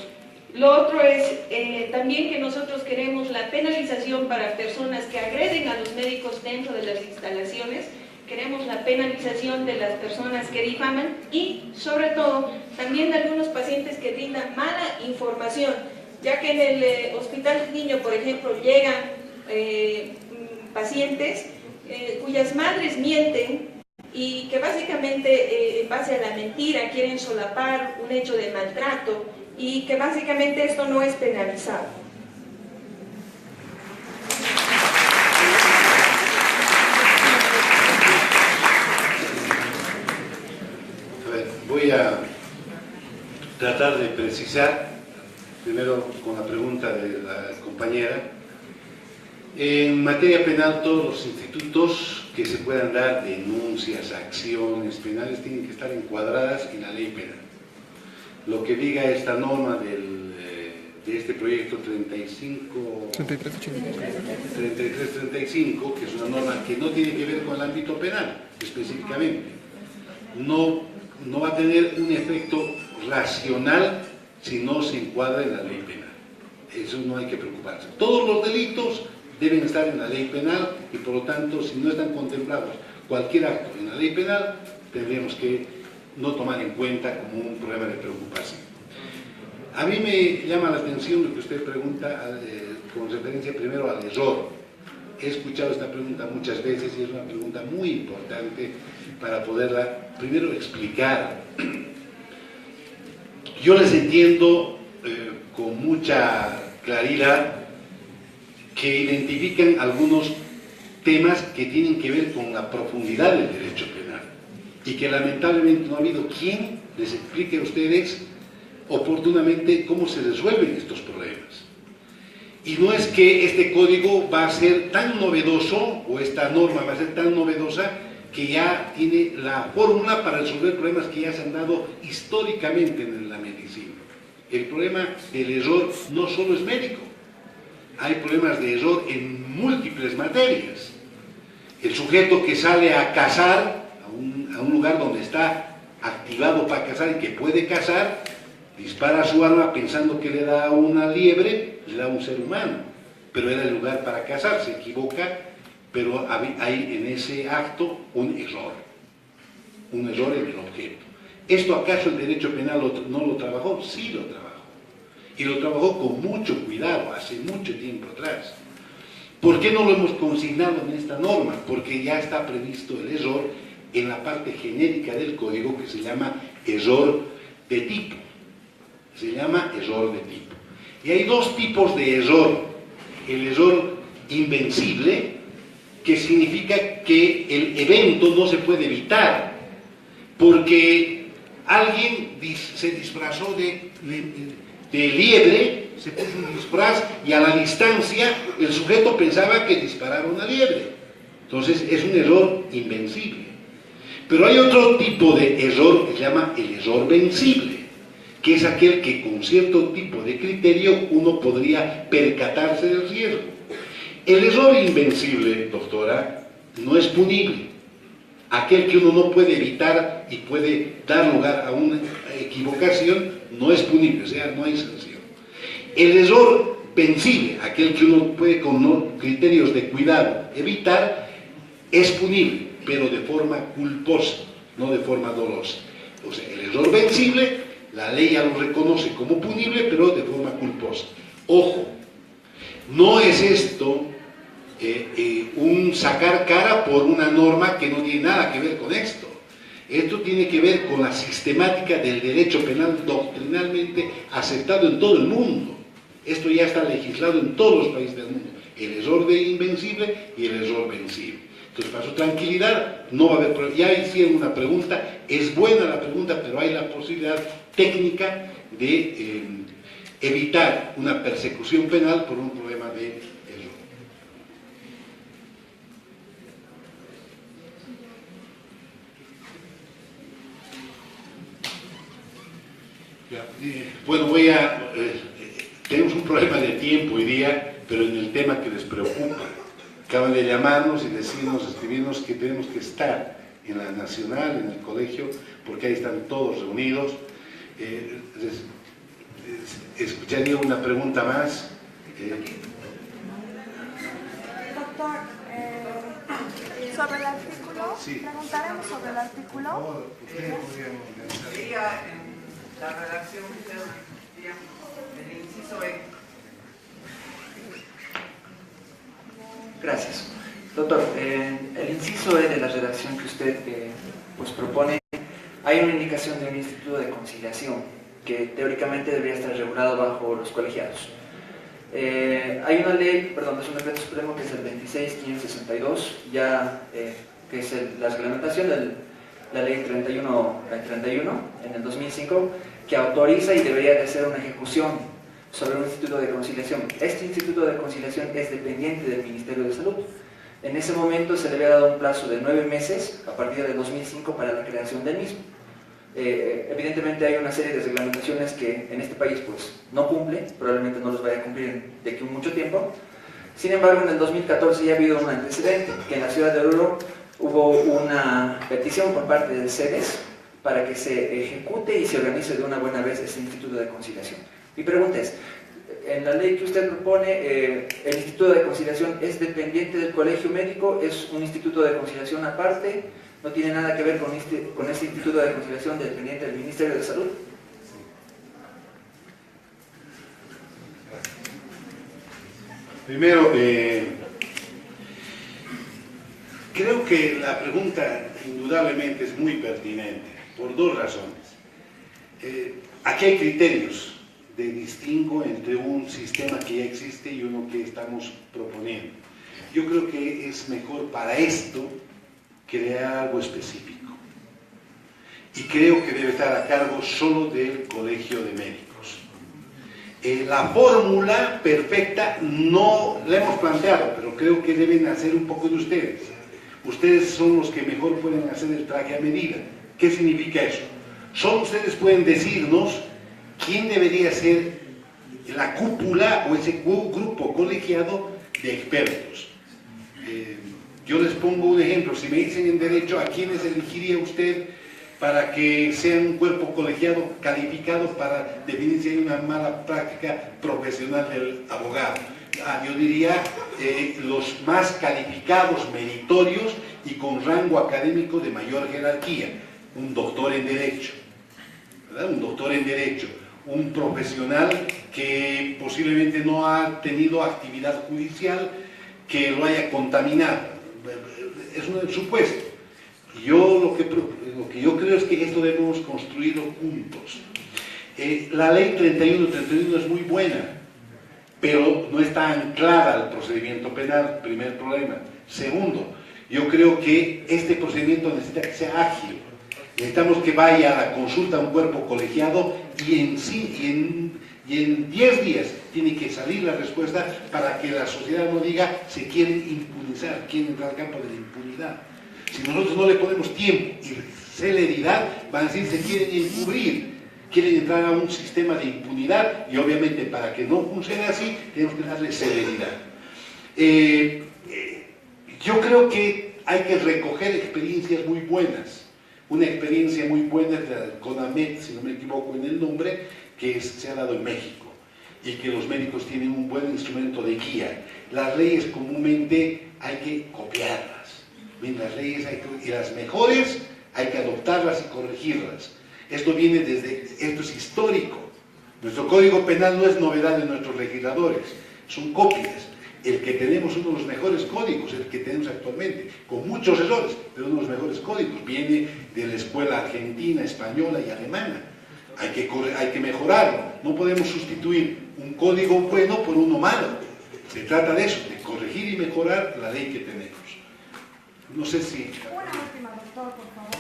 Lo otro es también que nosotros queremos la penalización para personas que agreden a los médicos dentro de las instalaciones. Queremos la penalización de las personas que difaman y, sobre todo, también de algunos pacientes que brindan mala información, ya que en el Hospital del Niño, por ejemplo, llegan pacientes cuyas madres mienten y que básicamente, en base a la mentira, quieren solapar un hecho de maltrato y que básicamente esto no es penalizado. Voy a tratar de precisar, primero con la pregunta de la compañera. En materia penal, todos los institutos que se puedan dar denuncias, acciones penales, tienen que estar encuadradas en la ley penal. Lo que diga esta norma de este proyecto 3335, que es una norma que no tiene que ver con el ámbito penal específicamente, no va a tener un efecto racional si no se encuadra en la ley penal. Eso no hay que preocuparse. Todos los delitos deben estar en la ley penal y por lo tanto, si no están contemplados cualquier acto en la ley penal, tendríamos que no tomar en cuenta como un problema de preocupación. A mí me llama la atención lo que usted pregunta con referencia primero al error. He escuchado esta pregunta muchas veces y es una pregunta muy importante para poderla primero explicar. Yo les entiendo con mucha claridad que identifican algunos temas que tienen que ver con la profundidad del derecho penal y que lamentablemente no ha habido quien les explique a ustedes oportunamente cómo se resuelven estos problemas. Y no es que este código va a ser tan novedoso, o esta norma va a ser tan novedosa, que ya tiene la fórmula para resolver problemas que ya se han dado históricamente en la medicina. El problema del error no solo es médico, hay problemas de error en múltiples materias. El sujeto que sale a cazar, a un lugar donde está activado para cazar y que puede cazar, dispara su arma pensando que le da a una liebre, le da a un ser humano, pero era el lugar para cazar, se equivoca, pero hay en ese acto un error en el objeto. ¿Esto acaso el derecho penal no lo trabajó? Sí lo trabajó, y lo trabajó con mucho cuidado, hace mucho tiempo atrás. ¿Por qué no lo hemos consignado en esta norma? Porque ya está previsto el error en la parte genérica del código que se llama error de tipo. Se llama error de tipo. Y hay dos tipos de error. El error invencible, que significa que el evento no se puede evitar, porque alguien se disfrazó de liebre, se puso un disfraz y a la distancia el sujeto pensaba que disparaba una liebre. Entonces es un error invencible. Pero hay otro tipo de error que se llama el error vencible, que es aquel que con cierto tipo de criterio uno podría percatarse del riesgo. El error invencible, doctora, no es punible. Aquel que uno no puede evitar y puede dar lugar a una equivocación no es punible, o sea, no hay sanción. El error vencible, aquel que uno puede con criterios de cuidado evitar, es punible, pero de forma culposa, no de forma dolosa. O sea, el error vencible, la ley ya lo reconoce como punible, pero de forma culposa. Ojo, no es esto un sacar cara por una norma que no tiene nada que ver con esto. Esto tiene que ver con la sistemática del derecho penal doctrinalmente aceptado en todo el mundo. Esto ya está legislado en todos los países del mundo. El error de invencible y el error vencible. Entonces, para su tranquilidad, no va a haber problema. Ya hicieron una pregunta, es buena la pregunta, pero hay la posibilidad técnica de evitar una persecución penal por un problema de error. Bueno, tenemos un problema de tiempo hoy día, pero en el tema que les preocupa. Acaban de llamarnos y decirnos, escribirnos que tenemos que estar en la Nacional, en el colegio, porque ahí están todos reunidos. Escucharía una pregunta más. Doctor, sobre el artículo, Sí. preguntaremos sobre el artículo. Sería en la redacción del inciso E. Gracias. Doctor, en el inciso E de la redacción que usted pues propone, hay una indicación de un instituto de conciliación que teóricamente debería estar regulado bajo los colegiados. Hay una ley, perdón, es un decreto supremo que es el 26.562, ya que es la reglamentación de la ley 31 en el 2005, que autoriza y debería de hacer una ejecución sobre un instituto de conciliación. Este instituto de conciliación es dependiente del Ministerio de Salud. En ese momento se le había dado un plazo de 9 meses a partir del 2005 para la creación del mismo. Evidentemente hay una serie de reglamentaciones que en este país pues no cumple, probablemente no los vaya a cumplir de aquí mucho tiempo. Sin embargo, en el 2014 ya ha habido un antecedente, que en la ciudad de Oruro hubo una petición por parte del CEDES para que se ejecute y se organice de una buena vez ese instituto de conciliación. Mi pregunta es, en la ley que usted propone, ¿el Instituto de Conciliación es dependiente del Colegio Médico? ¿Es un instituto de conciliación aparte? ¿No tiene nada que ver con este Instituto de Conciliación dependiente del Ministerio de Salud? Primero, creo que la pregunta indudablemente es muy pertinente, por dos razones. Aquí hay criterios de distingo entre un sistema que ya existe y uno que estamos proponiendo. Yo creo que es mejor para esto crear algo específico. Y creo que debe estar a cargo solo del Colegio de Médicos. La fórmula perfecta no la hemos planteado, pero creo que deben hacer un poco de ustedes. Ustedes son los que mejor pueden hacer el traje a medida. ¿Qué significa eso? Solo ustedes pueden decirnos quién debería ser la cúpula o ese grupo colegiado de expertos. Yo les pongo un ejemplo. Si me dicen en derecho, ¿a quiénes elegiría usted para que sea un cuerpo colegiado calificado para definir si hay una mala práctica profesional del abogado? Yo diría los más calificados, meritorios y con rango académico de mayor jerarquía. Un doctor en Derecho, ¿verdad? Un doctor en Derecho. Un profesional que posiblemente no ha tenido actividad judicial que lo haya contaminado. Es un supuesto. Lo que yo creo es que esto debemos construirlo juntos. La ley 31 es muy buena, pero no está anclada al procedimiento penal, primer problema. Segundo, yo creo que este procedimiento necesita que sea ágil. Necesitamos que vaya a la consulta un cuerpo colegiado y en 10 días tiene que salir la respuesta para que la sociedad no diga se quieren impunizar, quieren entrar al campo de la impunidad. Si nosotros no le ponemos tiempo y celeridad, van a decir se quieren encubrir, quieren entrar a un sistema de impunidad y obviamente para que no funcione así tenemos que darle celeridad. Yo creo que hay que recoger experiencias muy buenas. Una experiencia muy buena es la del CONAMED, si no me equivoco en el nombre, que se ha dado en México y que los médicos tienen un buen instrumento de guía. Las leyes comúnmente hay que copiarlas. Bien, las leyes y las mejores hay que adoptarlas y corregirlas. Esto es histórico. Nuestro Código Penal no es novedad de nuestros legisladores, son copias. El que tenemos uno de los mejores códigos, el que tenemos actualmente, con muchos errores, pero uno de los mejores códigos, viene de la escuela argentina, española y alemana. Hay que mejorarlo, no podemos sustituir un código bueno por uno malo. Se trata de eso, de corregir y mejorar la ley que tenemos. No sé si... Una última, doctor, por favor.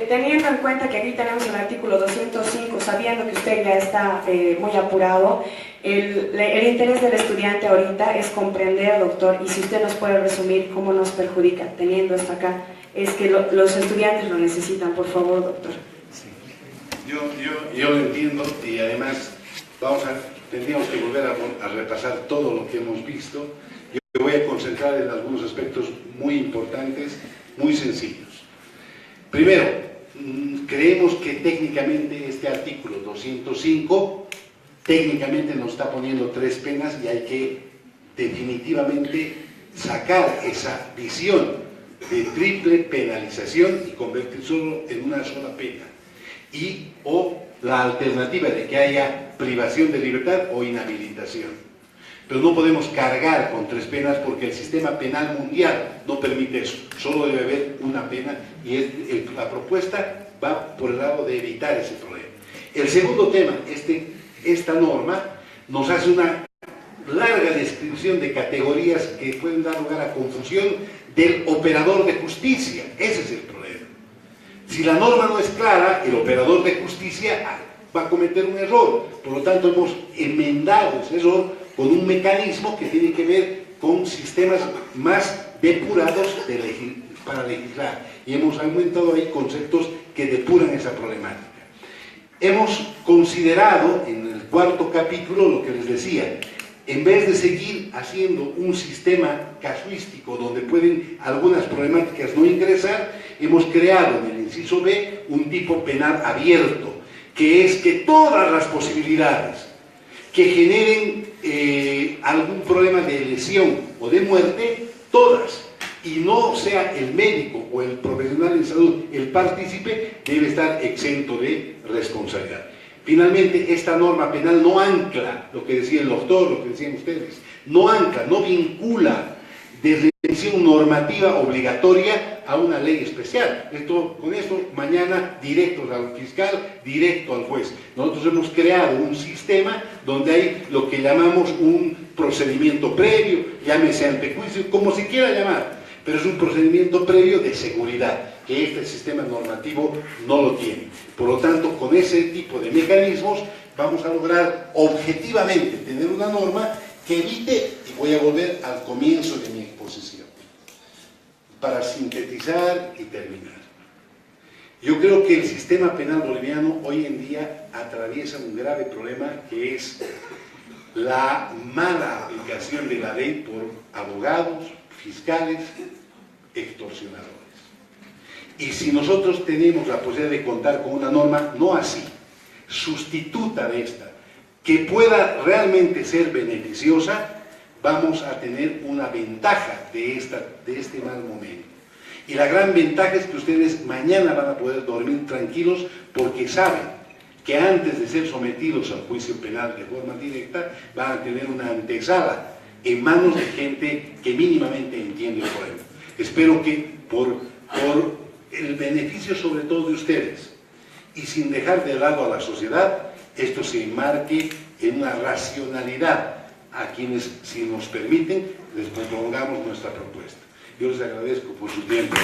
Teniendo en cuenta que aquí tenemos el artículo 205, sabiendo que usted ya está muy apurado, el interés del estudiante ahorita es comprender, doctor, y si usted nos puede resumir cómo nos perjudica teniendo esto acá, es que los estudiantes lo necesitan, por favor, doctor. Sí. Yo lo entiendo y además tendríamos que volver a repasar todo lo que hemos visto. Yo me voy a concentrar en algunos aspectos muy importantes, muy sencillos. Primero, creemos que técnicamente este artículo 205 técnicamente nos está poniendo 3 penas y hay que definitivamente sacar esa visión de triple penalización y convertirlo en una sola pena. O la alternativa de que haya privación de libertad o inhabilitación. Pero no podemos cargar con 3 penas porque el sistema penal mundial no permite eso. Solo debe haber una pena y la propuesta va por el lado de evitar ese problema. El segundo tema, esta norma nos hace una larga descripción de categorías que pueden dar lugar a confusión del operador de justicia. Ese es el problema. Si la norma no es clara, el operador de justicia va a cometer un error. Por lo tanto, hemos enmendado ese error con un mecanismo que tiene que ver con sistemas más depurados para legislar. Y hemos aumentado ahí conceptos que depuran esa problemática. Hemos considerado en el 4º capítulo lo que les decía, en vez de seguir haciendo un sistema casuístico donde pueden algunas problemáticas no ingresar, hemos creado en el inciso B un tipo penal abierto, que es que todas las posibilidades que generen algún problema de lesión o de muerte, todas, y no sea el médico o el profesional en salud el partícipe, debe estar exento de responsabilidad. Finalmente, esta norma penal no ancla, lo que decía el doctor, lo que decían ustedes, no ancla, no vincula de revisión normativa obligatoria a una ley especial. Con esto, mañana, directo al fiscal, directo al juez. Nosotros hemos creado un sistema donde hay lo que llamamos un procedimiento previo, llámese antejuicio, como se quiera llamar, pero es un procedimiento previo de seguridad, que este sistema normativo no lo tiene. Por lo tanto, con ese tipo de mecanismos vamos a lograr objetivamente tener una norma que evite, y voy a volver al comienzo de mi exposición, para sintetizar y terminar. Yo creo que el sistema penal boliviano hoy en día atraviesa un grave problema que es la mala aplicación de la ley por abogados, fiscales, extorsionadores. Y si nosotros tenemos la posibilidad de contar con una norma, no así, sustituta de esta, que pueda realmente ser beneficiosa, vamos a tener una ventaja de este mal momento. Y la gran ventaja es que ustedes mañana van a poder dormir tranquilos porque saben que antes de ser sometidos al juicio penal de forma directa, van a tener una antesala en manos de gente que mínimamente entiende el problema. Espero que por el beneficio sobre todo de ustedes y sin dejar de lado a la sociedad, esto se enmarque en una racionalidad a quienes, si nos permiten, les prolongamos nuestra propuesta. Yo les agradezco por su tiempo.